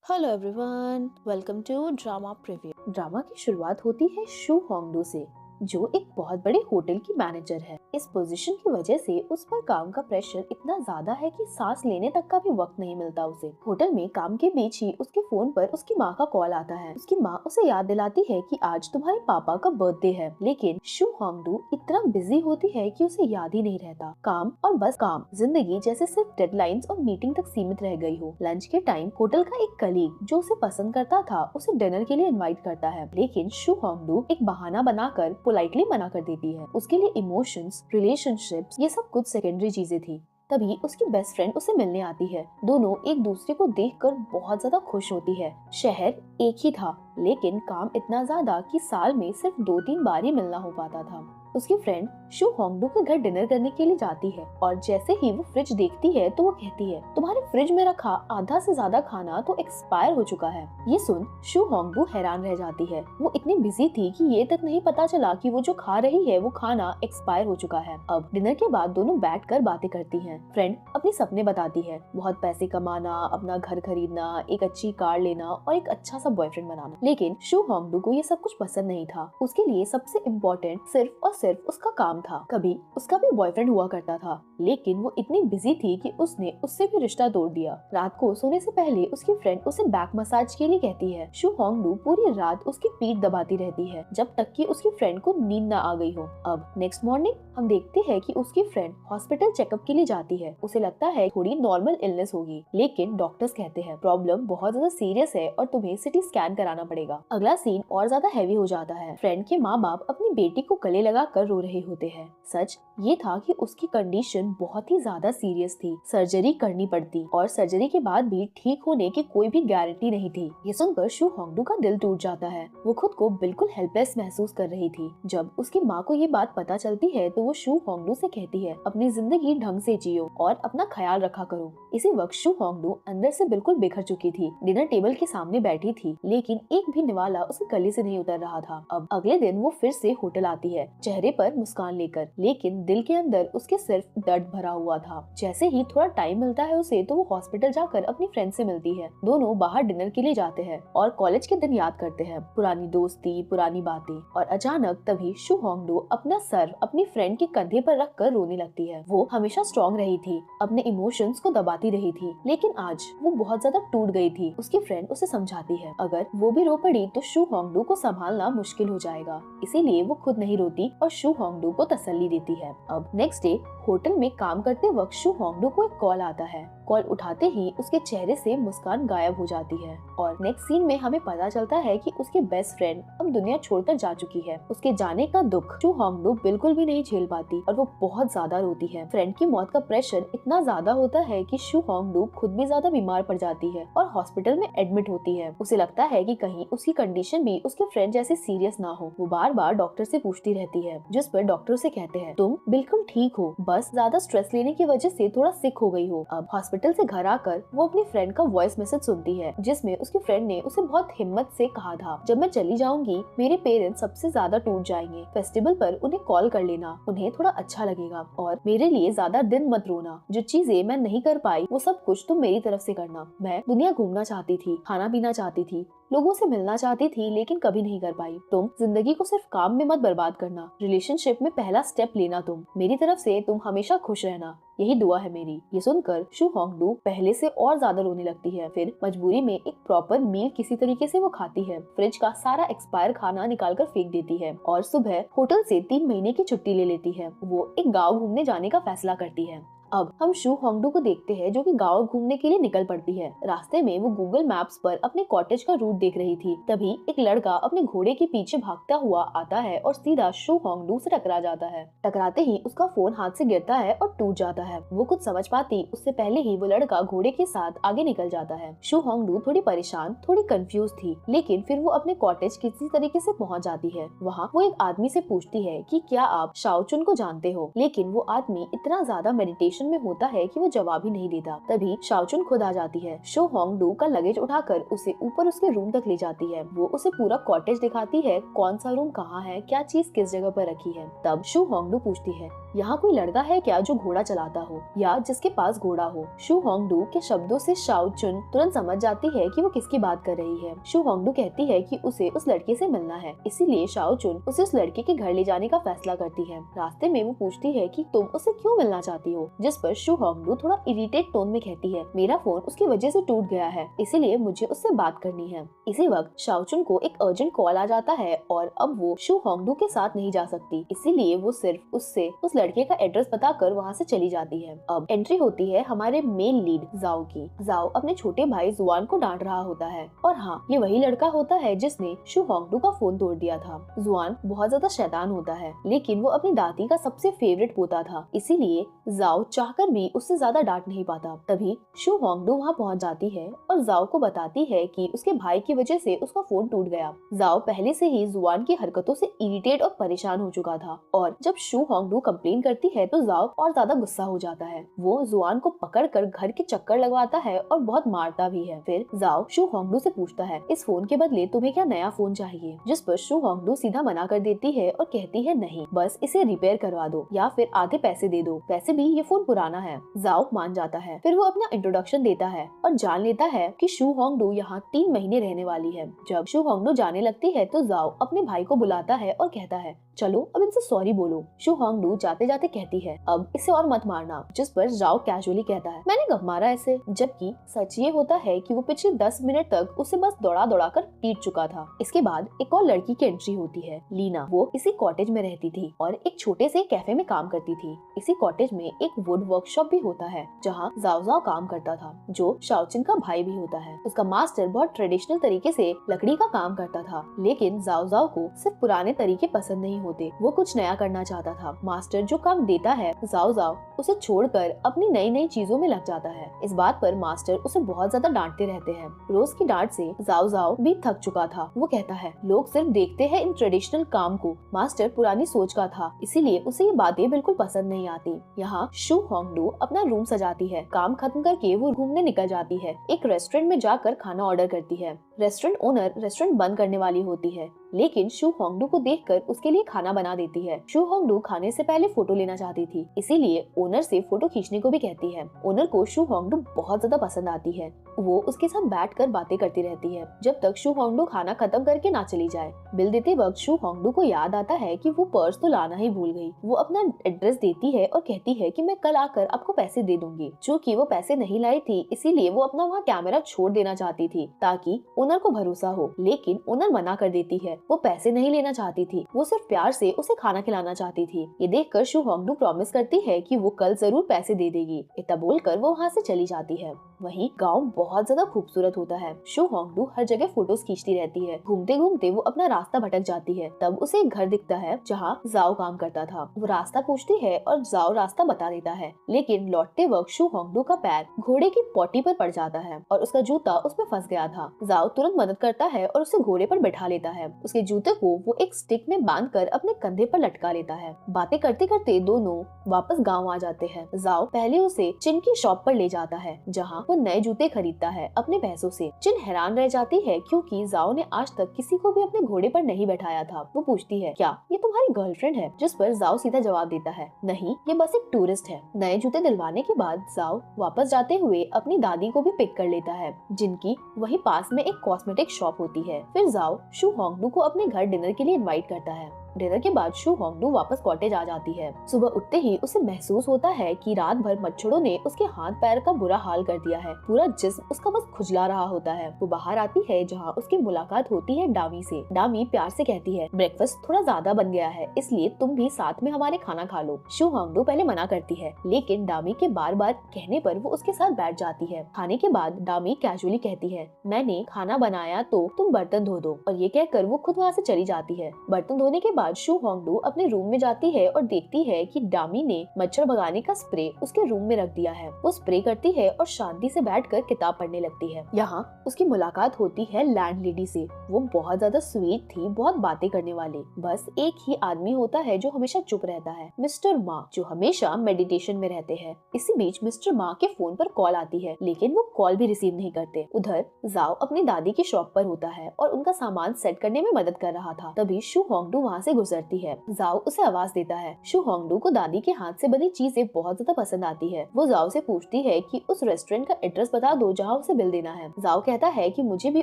Hello everyone, welcome to drama preview. Drama की शुरुआत होती है शू होंगडू से, जो एक बहुत बड़े होटल की मैनेजर है। इस पोजीशन की वजह से उस पर काम का प्रेशर इतना ज्यादा है कि सांस लेने तक का भी वक्त नहीं मिलता उसे। होटल में काम के बीच ही उसके फोन पर उसकी माँ का कॉल आता है। उसकी माँ उसे याद दिलाती है कि आज तुम्हारे पापा का बर्थडे है, लेकिन शू होंगडू इतना बिजी होती है कि उसे याद ही नहीं रहता। काम और बस काम, जिंदगी जैसे सिर्फ डेडलाइंस और मीटिंग तक सीमित रह गई हो। लंच के टाइम होटल का एक कलीग जो उसे पसंद करता था उसे डिनर के लिए इनवाइट करता है, लेकिन शू होंगडू एक बहाना बनाकर पोलाइटली मना कर देती है। उसके लिए इमोशंस, रिलेशनशिप्स ये सब कुछ सेकेंडरी चीजें थी। तभी उसकी बेस्ट फ्रेंड उसे मिलने आती है। दोनों एक दूसरे को देखकर बहुत ज्यादा खुश होती है। शहर एक ही था, लेकिन काम इतना ज्यादा कि साल में सिर्फ 2-3 बार ही मिलना हो पाता था। उसकी फ्रेंड शू होंगडू के घर डिनर करने के लिए जाती है और जैसे ही वो फ्रिज देखती है तो वो कहती है, तुम्हारे फ्रिज में रखा आधा से ज्यादा खाना तो एक्सपायर हो चुका है। ये सुन शू होंगडू हैरान रह जाती है। वो इतनी बिजी थी कि ये तक नहीं पता चला कि वो जो खा रही है वो खाना एक्सपायर हो चुका है। अब डिनर के बाद दोनों बैठकर बातें करती हैं। फ्रेंड अपने सपने बताती है, बहुत पैसे कमाना, अपना घर खरीदना, एक अच्छी कार लेना और एक अच्छा सा बॉयफ्रेंड बनाना। लेकिन शू होंगडू को ये सब कुछ पसंद नहीं था। उसके लिए सबसे इम्पोर्टेंट सिर्फ और सिर्फ उसका काम था। कभी उसका भी बॉयफ्रेंड हुआ करता था, लेकिन वो इतनी बिजी थी कि उसने उससे भी रिश्ता तोड़ दिया। रात को सोने से पहले उसकी फ्रेंड उसे बैक मसाज के लिए कहती है। शू होंगडू पूरी रात उसकी पीठ दबाती रहती है जब तक कि उसकी फ्रेंड को नींद न आ गई हो। अब नेक्स्ट मॉर्निंग हम देखते हैं कि उसकी फ्रेंड हॉस्पिटल चेकअप के लिए जाती है। उसे लगता है थोड़ी नॉर्मल इलनेस होगी, लेकिन डॉक्टर्स कहते हैं प्रॉब्लम बहुत ज्यादा सीरियस है और तुम्हें सिटी स्कैन कराना पड़ेगा। अगला सीन और ज्यादा हैवी हो जाता है। फ्रेंड के माँ बाप अपनी बेटी को गले लगा कर रो रहे होते हैं। सच ये था कि उसकी कंडीशन बहुत ही ज्यादा सीरियस थी, सर्जरी करनी पड़ती और सर्जरी के बाद भी ठीक होने की कोई भी गारंटी नहीं थी। ये सुनकर शू होंगडू का दिल टूट जाता है। वो खुद को बिल्कुल हेल्पलेस महसूस कर रही थी। जब उसकी माँ को ये बात पता चलती है तो वो शू होंगडू से कहती है, अपनी जिंदगी ढंग से जियो और अपना ख्याल रखा करो। इसी वक्त शू होंगडू अंदर से बिल्कुल बिखर चुकी थी। डिनर टेबल के सामने बैठी थी, लेकिन एक भी निवाला उसके गले से नहीं उतर रहा था। अब अगले दिन वो फिर से होटल आती है, चेहरे पर मुस्कान लेकर, लेकिन दिल के अंदर उसके सिर्फ दर्द भरा हुआ था। जैसे ही थोड़ा टाइम मिलता है उसे तो वो हॉस्पिटल जाकर अपनी फ्रेंड से मिलती है। दोनों बाहर डिनर के लिए जाते हैं और कॉलेज के दिन याद करते हैं, पुरानी दोस्ती, पुरानी बातें। और अचानक तभी शू होंगडू अपना सर अपनी फ्रेंड के कंधे पर रख कर रोने लगती है। वो हमेशा स्ट्रॉन्ग रही थी, अपने इमोशंस को दबाती रही थी, लेकिन आज वो बहुत ज्यादा टूट गई थी। उसकी फ्रेंड उसे समझाती है, अगर वो भी रो पड़ी तो शू होंगडू को संभालना मुश्किल हो जाएगा, इसीलिए वो खुद नहीं रोती और शू होंगडू को तसल्ली देती है। अब नेक्स्ट डे होटल में काम करते वक्त शू होंगडू को एक कॉल आता है। कॉल उठाते ही उसके चेहरे से मुस्कान गायब हो जाती है और नेक्स्ट सीन में हमें पता चलता है कि उसके बेस्ट फ्रेंड अब दुनिया छोड़कर जा चुकी है। उसके जाने का दुख शू होंगडू बिल्कुल भी नहीं झेल पाती और वो बहुत ज्यादा रोती है। फ्रेंड की मौत का प्रेशर इतना ज्यादा होता है कि शू होंगडू खुद भी ज्यादा बीमार पड़ जाती है और हॉस्पिटल में एडमिट होती है। उसे लगता है कि कहीं उसकी कंडीशन भी उसके फ्रेंड जैसी सीरियस ना हो। वो बार बार डॉक्टर से पूछती रहती है, जिस पर डॉक्टर से कहते हैं, तुम बिल्कुल ठीक हो, बस ज्यादा स्ट्रेस लेने की वजह से थोड़ा सिक हो गई हो। अब हॉस्पिटल से घर आकर वो अपनी फ्रेंड का वॉइस मैसेज सुनती है, जिसमें उसकी फ्रेंड ने उसे बहुत हिम्मत से कहा था, जब मैं चली जाऊंगी मेरे पेरेंट्स सबसे ज्यादा टूट जाएंगे। फेस्टिवल पर उन्हें कॉल कर लेना, उन्हें थोड़ा अच्छा लगेगा और मेरे लिए ज्यादा दिन मत रोना। जो चीजें मैं नहीं कर पाई वो सब कुछ तुम मेरी तरफ से करना। मैं दुनिया घूमना चाहती थी, खाना पीना चाहती थी, लोगों से मिलना चाहती थी, लेकिन कभी नहीं कर पाई। तुम जिंदगी को सिर्फ काम में मत बर्बाद करना, रिलेशनशिप में पहला स्टेप लेना। तुम मेरी तरफ से तुम हमेशा खुश रहना, यही दुआ है मेरी। ये सुनकर शू होंगडू पहले से और ज्यादा रोने लगती है। फिर मजबूरी में एक प्रॉपर मील किसी तरीके से वो खाती है, फ्रिज का सारा एक्सपायर खाना निकाल कर फेंक देती है और सुबह होटल से 3 महीने की छुट्टी ले लेती है। वो एक गाँव घूमने जाने का फैसला करती है। अब हम शू होंगडू को देखते हैं जो कि गाँव घूमने के लिए निकल पड़ती है। रास्ते में वो गूगल मैप्स पर अपने कॉटेज का रूट देख रही थी। तभी एक लड़का अपने घोड़े के पीछे भागता हुआ आता है और सीधा शू होंगडू से टकरा जाता है। टकराते ही उसका फोन हाथ से गिरता है और टूट जाता है। वो कुछ समझ पाती उससे पहले ही वो लड़का घोड़े के साथ आगे निकल जाता है। शू होंगडू थोड़ी परेशान, थोड़ी कंफ्यूज थी, लेकिन फिर वो अपने कॉटेज किसी तरीके से पहुंच जाती है। वहाँ वो एक आदमी से पूछती है कि क्या आप शाओचुन को जानते हो, लेकिन वो आदमी इतना ज्यादा मेडिटेशन कंडीशन में होता है कि वो जवाब ही नहीं देता। तभी शाओचुन खुद आ जाती है। शो होंगडू का लगेज उठाकर उसे ऊपर उसके रूम तक ले जाती है। वो उसे पूरा कॉटेज दिखाती है, कौन सा रूम कहाँ है, क्या चीज किस जगह पर रखी है। तब शो होंगडू पूछती है, यहाँ कोई लड़का है क्या जो घोड़ा चलाता हो या जिसके पास घोड़ा हो। शू होंगडू के शब्दों से शाओचुन तुरंत समझ जाती है कि वो किसकी बात कर रही है। शू होंगडू कहती है कि उसे उस लड़के से मिलना है, इसीलिए शाओचुन उसे उस लड़के के घर ले जाने का फैसला करती है। रास्ते में वो पूछती है कि तुम उससे क्यों मिलना चाहती हो, जिस पर शू होंगडू थोड़ा इरिटेट टोन में कहती है, मेरा फोन उसकी वजह से टूट गया है, इसीलिए मुझे उससे बात करनी है। इसी वक्त शाओचुन को एक अर्जेंट कॉल आ जाता है और अब वो शू होंगडू के साथ नहीं जा सकती, इसीलिए वो सिर्फ उससे उस लड़के का एड्रेस बताकर वहाँ से चली जाती है। अब एंट्री होती है हमारे मेन लीड जाओ की। जाओ अपने छोटे भाई जुआन को डांट रहा होता है और हाँ, ये वही लड़का होता है जिसने शू होंगडू का फोन तोड़ दिया था। जुआन बहुत ज्यादा शैतान होता है, लेकिन वो अपनी दादी का सबसे फेवरेट पोता था, इसीलिए जाओ चाहकर भी उससे ज्यादा डांट नहीं पाता। तभी शू होंगडू वहाँ पहुँच जाती है और जाओ को बताती है कि उसके भाई की वजह से उसका फोन टूट गया। जाओ पहले से ही जुआन की हरकतों से इरिटेट और परेशान हो चुका था और जब शू होंगडू कंप्लेन करती है तो जाओ और ज्यादा गुस्सा हो जाता है। वो जुआन को पकड़कर घर के चक्कर लगवाता है और बहुत मारता भी है। फिर जाओ शू होंगडू से पूछता है, इस फोन के बदले तुम्हें क्या नया फोन चाहिए, जिस पर शू होंगडू सीधा मना कर देती है और कहती है नहीं, बस इसे रिपेयर करवा दो या फिर आधे पैसे दे दो, वैसे भी ये फोन पुराना है। जाओ मान जाता है। फिर वो अपना इंट्रोडक्शन देता है और जान लेता है कि शू होंगडू यहाँ 3 महीने रहने वाली है। जब शू होंगडू जाने लगती है तो जाओ अपने भाई को बुलाता है और कहता है, चलो अब इनसे सॉरी बोलो। शू होंगडू जाते जाते कहती है, अब इसे और मत मारना, जिस पर जाओ कैजुअली कहता है, मैंने कब मारा इसे, जबकि सच ये होता है कि वो पिछले 10 मिनट तक उसे बस दौड़ा दौड़ा कर पीट चुका था। इसके बाद एक और लड़की की एंट्री होती है, लीना। वो इसी कॉटेज में रहती थी और एक छोटे से कैफे में काम करती थी। इसी कॉटेज में एक वुड वर्कशॉप भी होता है जहाँ जाओ जाओ काम करता था, जो शाओचुन का भाई भी होता है। उसका मास्टर बहुत ट्रेडिशनल तरीके से लकड़ी का काम करता था, लेकिन जाओ जाओ को सिर्फ पुराने तरीके पसंद नहीं होते, वो कुछ नया करना चाहता था। मास्टर जो काम देता है जाओ जाओ उसे छोड़कर अपनी नई नई चीजों में लग जाता है। इस बात पर मास्टर उसे बहुत ज्यादा डांटते रहते हैं। रोज की डांट से जाओ जाओ भी थक चुका था। वो कहता है, लोग सिर्फ देखते हैं इन ट्रेडिशनल काम को, मास्टर पुरानी सोच का था, इसीलिए उसे ये बातें बिल्कुल पसंद नहीं आती। यहाँ शू होंगडू अपना रूम सजाती है। काम खत्म करके वो घूमने निकल जाती है। एक रेस्टोरेंट में जाकर खाना ऑर्डर करती है। रेस्टोरेंट ओनर रेस्टोरेंट बंद करने वाली होती है, लेकिन शू होंगडू को देखकर उसके लिए खाना बना देती है। शू होंगडू खाने से पहले फोटो लेना चाहती थी, इसीलिए ओनर से फोटो खींचने को भी कहती है। ओनर को शू होंगडू बहुत ज्यादा पसंद आती है। वो उसके साथ बैठकर बातें करती रहती है जब तक शू होंगडू खाना खत्म करके ना चली जाए। बिल देते वक्त शू होंगडू को याद आता है कि वो पर्स तो लाना ही भूल गई। वो अपना एड्रेस देती है और कहती है कि मैं कल आकर आपको पैसे दे दूंगी। चूँकि वो पैसे नहीं लाई थी, इसीलिए वो अपना वहाँ कैमरा छोड़ देना चाहती थी ताकि ओनर को भरोसा हो, लेकिन ओनर मना कर देती है। वो पैसे नहीं लेना चाहती थी, वो सिर्फ प्यार से उसे खाना खिलाना चाहती थी। ये देखकर शू होंगडू प्रॉमिस करती है कि वो कल जरूर पैसे दे देगी। इतना बोलकर वो वहाँ से चली जाती है। वहीं गांव बहुत ज्यादा खूबसूरत होता है। शू होंगडू हर जगह फोटोज खींचती रहती है। घूमते घूमते वो अपना रास्ता भटक जाती है। तब उसे एक घर दिखता है जहाँ जाओ काम करता था। वो रास्ता पूछती है और जाओ रास्ता बता देता है, लेकिन लौटते वक्त शू होंगडू का पैर घोड़े की पॉटी पर पड़ जाता है और उसका जूता उसमें फंस गया था। जाओ तुरंत मदद करता है और उसे घोड़े पर बैठा लेता है। उसके जूते को वो एक स्टिक में बांधकर अपने कंधे पर लटका लेता है। बातें करते करते दोनों वापस गाँव आ जाते हैं। जाओ पहले उसे चिन की शॉप पर ले जाता है जहाँ वो नए जूते खरीदता है अपने पैसों से। चिन हैरान रह जाती है क्योंकि जाओ ने आज तक किसी को भी अपने घोड़े पर नहीं बैठाया था। वो पूछती है, क्या ये तुम्हारी गर्लफ्रेंड है? जिस पर जाओ सीधा जवाब देता है, नहीं, ये बस एक टूरिस्ट है। नए जूते दिलवाने के बाद जाओ वापस जाते हुए अपनी दादी को भी पिक कर लेता है, जिनकी वही पास में एक कॉस्मेटिक शॉप होती है। फिर जाओ शू होंगडू को अपने घर डिनर के लिए इनवाइट करता है। डिनर के बाद शू होंगडू वापस कॉटेज आ जाती है। सुबह उठते ही उसे महसूस होता है कि रात भर मच्छरों ने उसके हाथ पैर का बुरा हाल कर दिया है। पूरा जिस्म उसका बस खुजला रहा होता है। वो बाहर आती है जहाँ उसकी मुलाकात होती है डामी से। डामी प्यार से कहती है, ब्रेकफास्ट थोड़ा ज्यादा बन गया है, इसलिए तुम भी साथ में हमारे खाना खा लो। शू होंगडू पहले मना करती है, लेकिन डामी के बार बार कहने पर वो उसके साथ बैठ जाती है। खाने के बाद डामी कैजुअली कहती है, मैंने खाना बनाया तो तुम बर्तन धो दो, और ये कहकर वो खुद वहाँ से चली जाती है। बर्तन धोने के बाद शू होंगडू अपने रूम में जाती है और देखती है कि डामी ने मच्छर भगाने का स्प्रे उसके रूम में रख दिया है। वो स्प्रे करती है और शांति से बैठकर किताब पढ़ने लगती है। यहाँ उसकी मुलाकात होती है लैंडलेडी से। वो बहुत ज्यादा स्वीट थी, बहुत बातें करने वाली। बस एक ही आदमी होता है जो हमेशा चुप रहता है, मिस्टर मा, जो हमेशा मेडिटेशन में रहते हैं। इसी बीच मिस्टर मा के फोन पर कॉल आती है, लेकिन वो कॉल भी रिसीव नहीं करते। उधर जाओ अपनी दादी की शॉप पर होता है और उनका सामान सेट करने में मदद कर रहा था। तभी शू होंगडू वहाँ से गुजरती है। जाओ उसे आवाज देता है। शू होंगडू को दादी के हाथ से बनी चीजें बहुत ज्यादा पसंद आती है। वो जाओ से पूछती है कि उस रेस्टोरेंट का एड्रेस बता दो जहाँ उसे बिल देना है। जाओ कहता है कि मुझे भी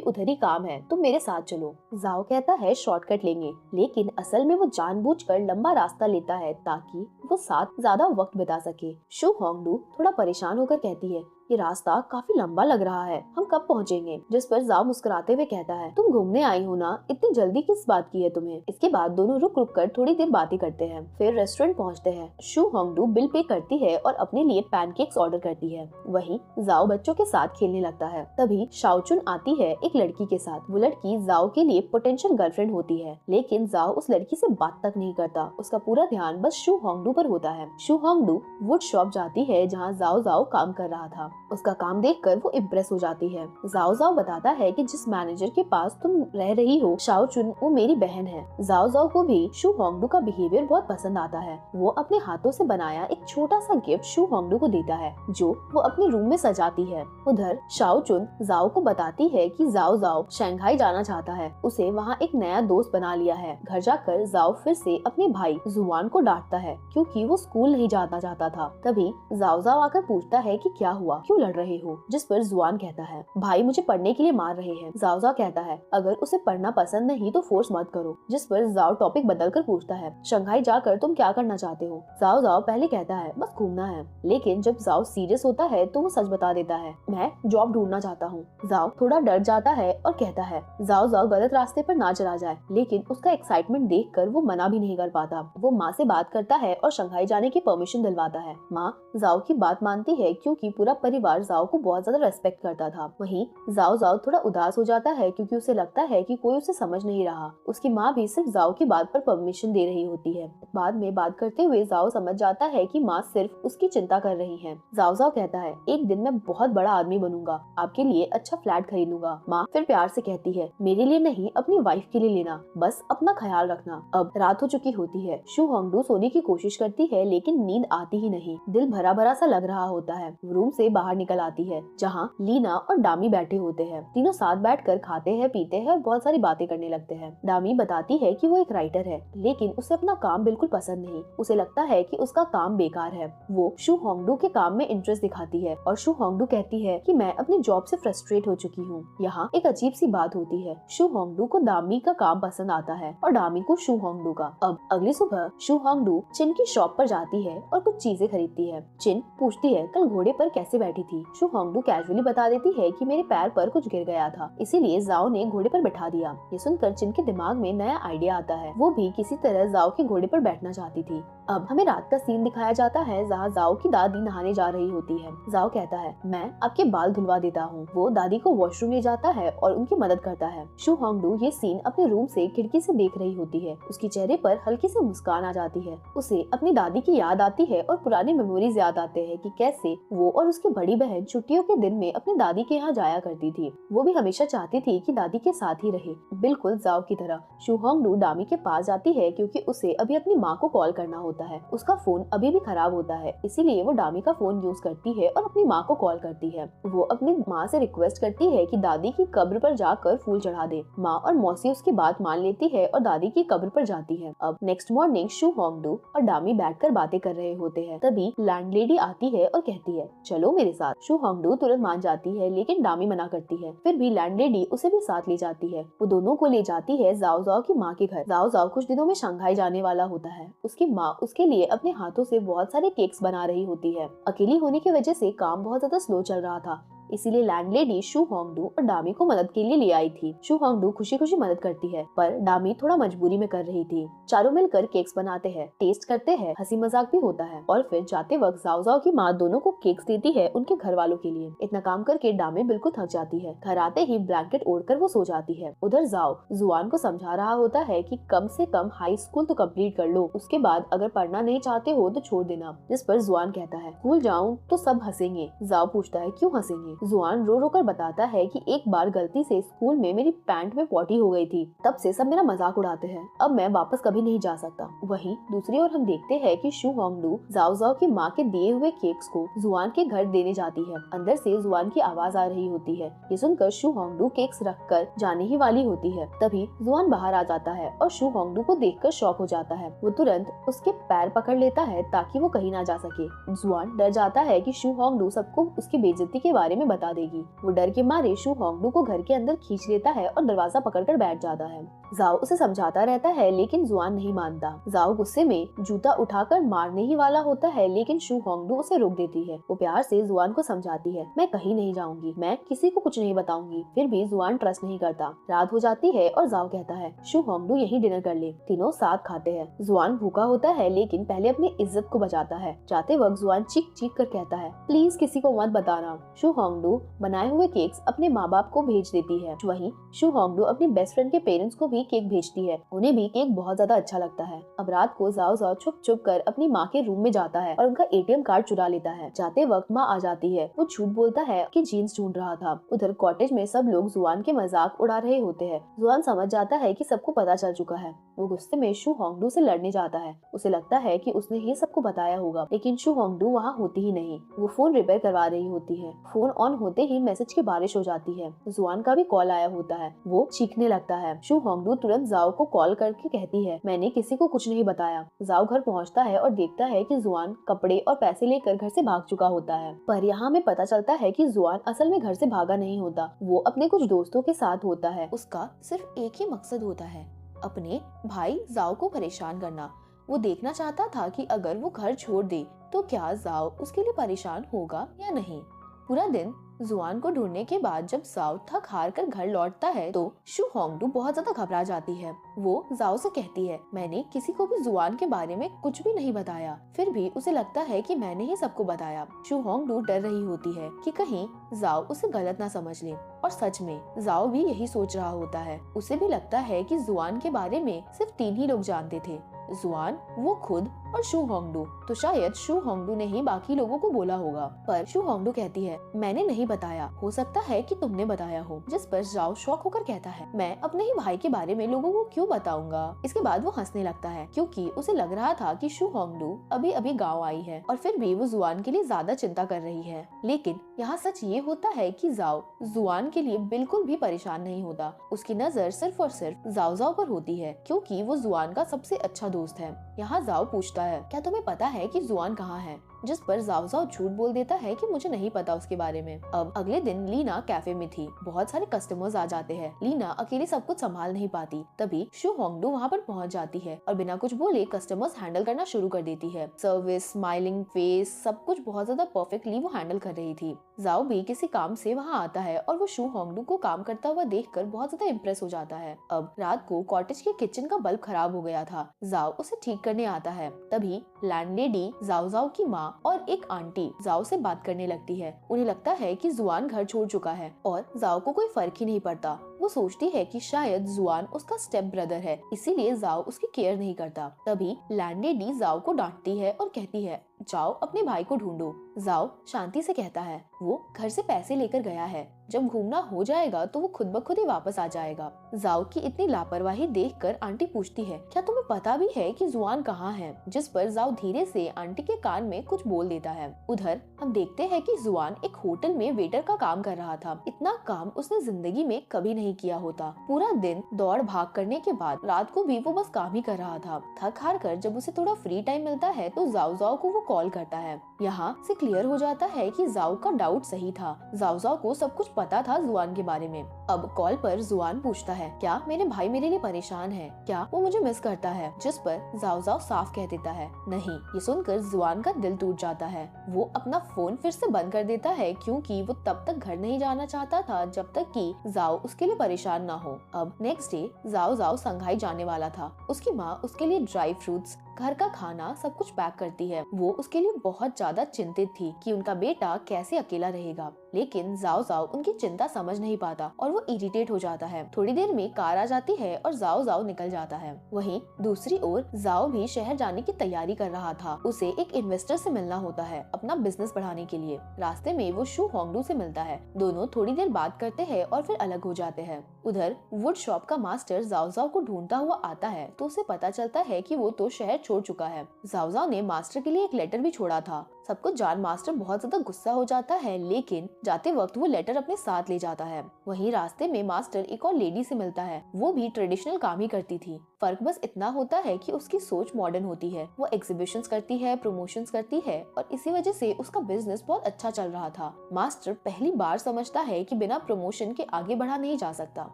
उधर ही काम है, तुम मेरे साथ चलो। जाओ कहता है शॉर्टकट लेंगे, लेकिन असल में वो जानबूझकर लंबा रास्ता लेता है ताकि वो साथ ज्यादा वक्त बिता सके। शू होंगडू थोड़ा परेशान होकर कहती है, ये रास्ता काफी लंबा लग रहा है, हम कब पहुँचेंगे? जिस पर जाओ मुस्कुराते हुए कहता है, तुम घूमने आई हो ना, इतनी जल्दी किस बात की है तुम्हें? इसके बाद दोनों रुक रुक कर थोड़ी देर बातें करते हैं। फिर रेस्टोरेंट पहुँचते हैं। शू होंगडू बिल पे करती है और अपने लिए पैनकेक्स ऑर्डर करती है। वहीं जाओ बच्चों के साथ खेलने लगता है। तभी शाओचुन आती है एक लड़की के साथ। वो लड़की जाओ के लिए पोटेंशियल गर्लफ्रेंड होती है, लेकिन जाओ उस लड़की से बात तक नहीं करता। उसका पूरा ध्यान बस शू होंगडू पर होता है। शू होंगडू वुड शॉप जाती है जहाँ जाओ काम कर रहा था। उसका काम देखकर वो इम्प्रेस हो जाती है। जाओ बताता है कि जिस मैनेजर के पास तुम रह रही हो शाओचुन, वो मेरी बहन है। जाओ को भी शू होंगडू का बिहेवियर बहुत पसंद आता है। वो अपने हाथों से बनाया एक छोटा सा गिफ्ट शू होंगडू को देता है, जो वो अपने रूम में सजाती है। उधर शाओचुन जाओ को बताती है कि जाओ शंघाई जाना चाहता है। उसे वहाँ एक नया दोस्त बना लिया है। घर जाकर जाओ फिर से अपने भाई जुआन को डांटता है क्योंकि वो स्कूल नहीं जाना चाहता था। तभी जाओ आकर पूछता है कि क्या हुआ, क्यों लड़ रहे हो? जिस पर जुआन कहता है, भाई मुझे पढ़ने के लिए मार रहे हैं। जाओ कहता है, अगर उसे पढ़ना पसंद नहीं तो फोर्स मत करो। जिस पर जाओ टॉपिक बदलकर पूछता है, शंघाई जाकर तुम क्या करना चाहते हो? जाओ पहले कहता है बस घूमना है, लेकिन जब जाओ सीरियस होता है तो वो सच बता देता है, मैं जॉब ढूंढना चाहता हूँ। जाओ थोड़ा डर जाता है और कहता है जाओ गलत रास्ते पर ना चला जाए, लेकिन उसका एक्साइटमेंट देखकर वो मना भी नहीं कर पाता। वो माँ से बात करता है और शंघाई जाने की परमिशन दिलवाता है। माँ जाओ की बात मानती है क्योंकि पूरा परिवार जाओ को बहुत ज्यादा रेस्पेक्ट करता था। वहीं जाओ थोड़ा उदास हो जाता है क्योंकि उसे लगता है कि कोई उसे समझ नहीं रहा। उसकी माँ भी सिर्फ जाओ की बात पर परमिशन दे रही होती है। बाद में बात करते हुए जाओ समझ जाता है कि माँ सिर्फ उसकी चिंता कर रही है। जाओ कहता है, एक दिन मैं बहुत बड़ा आदमी बनूंगा, आपके लिए अच्छा फ्लैट खरीदूंगा। माँ फिर प्यार से कहती है, मेरे लिए नहीं अपनी वाइफ के लिए लेना, बस अपना ख्याल रखना। अब रात हो चुकी होती है। शू होंगडू सोने की कोशिश करती है लेकिन नींद आती ही नहीं। दिल भरा भरा सा लग रहा होता है। रूम से बाहर निकल आती है जहाँ लीना और डामी बैठे होते हैं। तीनों साथ बैठकर खाते हैं, पीते हैं और बहुत सारी बातें करने लगते हैं। डामी बताती है कि वो एक राइटर है, लेकिन उसे अपना काम बिल्कुल पसंद नहीं। उसे लगता है कि उसका काम बेकार है। वो शू होंगडू के काम में इंटरेस्ट दिखाती है और शू होंगडू कहती है कि मैं अपनी जॉब से फ्रस्ट्रेट हो चुकी हूँ। यहाँ एक अजीब सी बात होती है। शू होंगडू को डामी का काम पसंद आता है और डामी को शू होंगडू का। अब अगली सुबह शू होंगडू चिन की शॉप पर जाती है और कुछ चीजें खरीदती है। चिन पूछती है, कल घोड़े पर कैसे बैठी थी? शू होंगडू कैजुअली बता देती है कि मेरे पैर पर कुछ गिर गया था, इसीलिए जाओ ने घोड़े पर बैठा दिया। ये सुनकर चिन के दिमाग में नया आइडिया आता है। वो भी किसी तरह जाओ के घोड़े पर बैठना चाहती थी। अब हमें रात का सीन दिखाया जाता है जहाँ जाओ की दादी नहाने जा रही होती है। जाओ कहता है, मैं आपके बाल धुलवा देता हूँ। वो दादी को वॉशरूम ले जाता है और उनकी मदद करता है। शू होंगडू ये सीन अपने रूम से खिड़की से देख रही होती है। उसके चेहरे पर हल्की सी मुस्कान आ जाती है। उसे अपनी दादी की याद आती है और पुरानी मेमोरीज याद आते हैं कि कैसे वो और उसकी बड़ी बहन छुट्टियों के दिन में अपनी दादी के यहाँ जाया करती थी। वो भी हमेशा चाहती थी कि दादी के साथ ही रहे, बिल्कुल जाओ की तरह। शू होंगडू डामी के पास जाती है क्योंकि उसे अभी अपनी माँ को कॉल करना होता है। उसका फोन अभी भी खराब होता है, इसीलिए वो डामी का फोन यूज करती है और अपनी माँ को कॉल करती है। वो अपनी माँ से रिक्वेस्ट करती है कि दादी की कब्र पर जाकर फूल चढ़ा दे। माँ और मौसी उसकी बात मान लेती है और दादी की कब्र पर जाती है। अब नेक्स्ट मॉर्निंग शू होंगडू और डामी बैठकर बातें कर रहे होते हैं। तभी लैंडलेडी आती है और कहती है, चलो मेरे साथ। शू होंगडू तुरंत मान जाती है, लेकिन डामी मना करती है। फिर भी लैंडलेडी उसे भी साथ ले जाती है। वो दोनों को ले जाती है जाओ की माँ के घर। जाओ कुछ दिनों में शंघाई जाने वाला होता है। उसकी माँ उसके लिए अपने हाथों से बहुत सारे केक्स बना रही होती है। अकेली होने की वजह से काम बहुत ज्यादा स्लो चल रहा था, इसीलिए लैंडलेडी शू होंगडू और डामी को मदद के लिए ले आई थी। शू होंगडू खुशी खुशी मदद करती है, पर डामी थोड़ा मजबूरी में कर रही थी। चारों मिलकर केक्स बनाते हैं, टेस्ट करते हैं, हंसी मजाक भी होता है और फिर जाते वक्त जाओ जाओ की माँ दोनों को केक्स देती है उनके घर वालों के लिए। इतना काम करके डामी बिल्कुल थक जाती है। घर आते ही ब्लैंकेट ओढ़कर वो सो जाती है। उधर जाओ जुआन को समझा रहा होता है कि कम से कम हाई स्कूल तो कंप्लीट कर लो, उसके बाद अगर पढ़ना नहीं चाहते हो तो छोड़ देना। जिस पर जुआन कहता है स्कूल जाऊं तो सब हंसेंगे। जाओ पूछता है क्यों हंसेंगे। जुआन रो रो कर बताता है कि एक बार गलती से स्कूल में मेरी पैंट में पॉटी हो गई थी, तब से सब मेरा मजाक उड़ाते हैं। अब मैं वापस कभी नहीं जा सकता। वहीं दूसरी ओर हम देखते हैं कि शू होंगडू जाओ जाओ की माँ के दिए हुए केक्स को जुआन के घर देने जाती है। अंदर से जुआन की आवाज आ रही होती है। ये सुनकर शू होंगडू केक्स रखकर जाने ही वाली होती है। तभी जुआन बाहर आ जाता है और शू होंगडू को देखकर शॉक हो जाता है। वो तुरंत उसके पैर पकड़ लेता है ताकि वो कहीं ना जा सके। जुआन डर जाता है कि शू होंगडू सबको उसकी बेइज्जती के बारे में बता देगी। वो डर के मारे शू होंगडू को घर के अंदर खींच लेता है और दरवाजा पकड़कर बैठ जाता है। जाओ उसे समझाता रहता है लेकिन जुआन नहीं मानता। जाओ गुस्से में जूता उठाकर मारने ही वाला होता है लेकिन शू होंगडू उसे रोक देती है। वो प्यार से जुआन को समझाती है मैं कहीं नहीं जाऊंगी, मैं किसी को कुछ नहीं बताऊंगी। फिर भी जुआन ट्रस्ट नहीं करता। रात हो जाती है और जाओ कहता है शू होंगडू यहीं डिनर कर ले। तीनों साथ खाते हैं। जुआन भूखा होता है लेकिन पहले अपनी इज्जत को बचाता है। जाते वक्त जुआन चीख चीख कर कहता है प्लीज किसी को मत बताना। शू होंगडू बनाए हुए केक्स अपने माँ बाप को भेज देती है। वहीं शू होंगडू अपनी बेस्ट फ्रेंड के पेरेंट्स को भी केक भेजती है। उन्हें भी केक बहुत ज्यादा अच्छा लगता है। अब रात को जाओ जाओ छुप छुप कर अपनी माँ के रूम में जाता है और उनका एटीएम कार्ड चुरा लेता है। जाते वक्त माँ आ जाती है। वो झूठ बोलता है कि जीन्स ढूंढ रहा था। उधर कॉटेज में सब लोग जुआन के मजाक उड़ा रहे होते हैं। जुआन समझ जाता है कि सबको पता चल चुका है। वो गुस्से में शू होंगडू से लड़ने जाता है। उसे लगता है कि उसने ही सबको बताया होगा, लेकिन शू होंगडू वहाँ होती ही नहीं। वो फोन रिपेयर करवा रही होती है। फोन ऑन होते ही मैसेज की बारिश हो जाती है। जुआन का भी कॉल आया होता है। वो चीखने लगता है। शू होंगडू तुरंत जाओ को कॉल करके कहती है मैंने किसी को कुछ नहीं बताया। जाओ घर पहुँचता है और देखता है कि जुआन कपड़े और पैसे लेकर घर से भाग चुका होता है। पर यहाँ हमें पता चलता है कि जुआन असल में घर से भागा नहीं होता। वो अपने कुछ दोस्तों के साथ होता है। उसका सिर्फ एक ही मकसद होता है, अपने भाई जाओ को परेशान करना। वो देखना चाहता था कि अगर वो घर छोड़ दे तो क्या जाओ उसके लिए परेशान होगा या नहीं। पूरा दिन जुआन को ढूंढने के बाद जब जाओ थक हार कर घर लौटता है तो शू होंगडू बहुत ज्यादा घबरा जाती है। वो जाओ से कहती है मैंने किसी को भी जुआन के बारे में कुछ भी नहीं बताया। फिर भी उसे लगता है कि मैंने ही सबको बताया। शू होंगडू डर रही होती है कि कहीं जाओ उसे गलत ना समझ ले। और सच में जाओ भी यही सोच रहा होता है। उसे भी लगता है कि जुआन के बारे में सिर्फ 3 ही लोग जानते थे, जुआन, वो खुद और शू होंगडू। तो शायद शू होंगडू ने ही बाकी लोगों को बोला होगा। पर शू होंगडू कहती है मैंने नहीं बताया, हो सकता है कि तुमने बताया हो। जिस पर जाओ शॉक होकर कहता है मैं अपने ही भाई के बारे में लोगों को क्यों बताऊंगा। इसके बाद वो हंसने लगता है क्योंकि उसे लग रहा था कि शू होंगडू अभी अभी गाँव आई है और फिर भी वो जुआन के लिए ज्यादा चिंता कर रही है। लेकिन यहाँ सच ये होता है कि जाओ जुआन के लिए बिल्कुल भी परेशान नहीं होता। उसकी नजर सिर्फ और सिर्फ जाओ जाओ पर होती है क्योंकि वो जुआन का सबसे अच्छा दोस्त है। यहाँ जाओ पूछता है क्या तुम्हें पता है कि जुआन कहाँ है। जिस पर जाओ जाओ झूठ बोल देता है कि मुझे नहीं पता उसके बारे में। अब अगले दिन लीना कैफे में थी। बहुत सारे कस्टमर्स आ जाते हैं। लीना अकेले सब कुछ संभाल नहीं पाती। तभी शू होंगडू वहाँ पर पहुँच जाती है और बिना कुछ बोले कस्टमर्स हैंडल करना शुरू कर देती है। सर्विस, स्माइलिंग फेस, सब कुछ बहुत ज्यादा परफेक्टली वो हैंडल कर रही थी। जाओ भी किसी काम से वहाँ आता है और वो शू होंगडू को काम करता हुआ देखकर बहुत ज्यादा इम्प्रेस हो जाता है। अब रात को कॉटेज के किचन का बल्ब खराब हो गया था। जाओ उसे ठीक करने आता है। तभी लैंडलेडी जाओ जाओ की माँ और एक आंटी जाओ से बात करने लगती है। उन्हें लगता है कि जुआन घर छोड़ चुका है और जाओ को कोई फर्क ही नहीं पड़ता। वो सोचती है कि शायद जुआन उसका स्टेप ब्रदर है, इसीलिए जाओ उसकी केयर नहीं करता। तभी लैंडलेडी जाओ को डांटती है और कहती है जाओ अपने भाई को ढूंढो। जाओ शांति से कहता है वो घर से पैसे लेकर गया है, जब घूमना हो जाएगा तो वो खुद ब खुद ही वापस आ जाएगा। जाओ की इतनी लापरवाही देखकर आंटी पूछती है क्या तुम्हें पता भी है कि जुआन कहाँ है। जिस पर जाओ धीरे से आंटी के कान में कुछ बोल देता है। उधर हम देखते हैं कि जुआन एक होटल में वेटर का काम कर रहा था। इतना काम उसने जिंदगी में कभी नहीं किया होता। पूरा दिन दौड़ भाग करने के बाद रात को भी वो बस काम ही कर रहा था। थक हार कर जब उसे थोड़ा फ्री टाइम मिलता है तो जाओ जाओ को वो कॉल करता है। यहाँ से क्लियर हो जाता है कि जाओ का डाउट सही था। जाओ को सब कुछ पता था जुआन के बारे में। अब कॉल पर जुआन पूछता है, क्या मेरे भाई मेरे लिए परेशान है, क्या वो मुझे मिस करता है? जिस पर जाओ साफ कह देता है नहीं। ये सुनकर जुआन का दिल टूट जाता है। वो अपना फोन फिर से बंद कर देता है क्योंकि वो तब तक घर नहीं जाना चाहता था जब तक कि जाओ उसके लिए परेशान ना हो। अब नेक्स्ट डे जाओ संघाई जाने वाला था। उसकी माँ उसके लिए ड्राई फ्रूट्स, घर का खाना सब कुछ पैक करती है। वो उसके लिए बहुत ज्यादा चिंतित थी कि उनका बेटा कैसे अकेला रहेगा, लेकिन जाओ उनकी चिंता समझ नहीं पाता और वो इरिटेट हो जाता है। थोड़ी देर में कार आ जाती है और जाओ निकल जाता है। वहीं दूसरी ओर जाओ भी शहर जाने की तैयारी कर रहा था। उसे एक इन्वेस्टर से मिलना होता है अपना बिजनेस बढ़ाने के लिए। रास्ते में वो शू होंगडू से मिलता है। दोनों थोड़ी देर बात करते हैं और फिर अलग हो जाते हैं। उधर वुड शॉप का मास्टर जाओ को ढूंढता हुआ आता है तो उसे पता चलता है कि वो तो शहर छोड़ चुका है। जाओ ने मास्टर के लिए एक लेटर भी छोड़ा था। सब कुछ जान मास्टर बहुत ज्यादा गुस्सा हो जाता है, लेकिन जाते वक्त वो लेटर अपने साथ ले जाता है। वहीं रास्ते में मास्टर एक और लेडी से मिलता है। वो भी ट्रेडिशनल काम ही करती थी। फर्क बस इतना होता है कि उसकी सोच मॉडर्न होती है। वो एग्जीबिशंस करती है, प्रमोशंस करती है और इसी वजह से उसका बिजनेस बहुत अच्छा चल रहा था। मास्टर पहली बार समझता है कि बिना प्रमोशन के आगे बढ़ा नहीं जा सकता।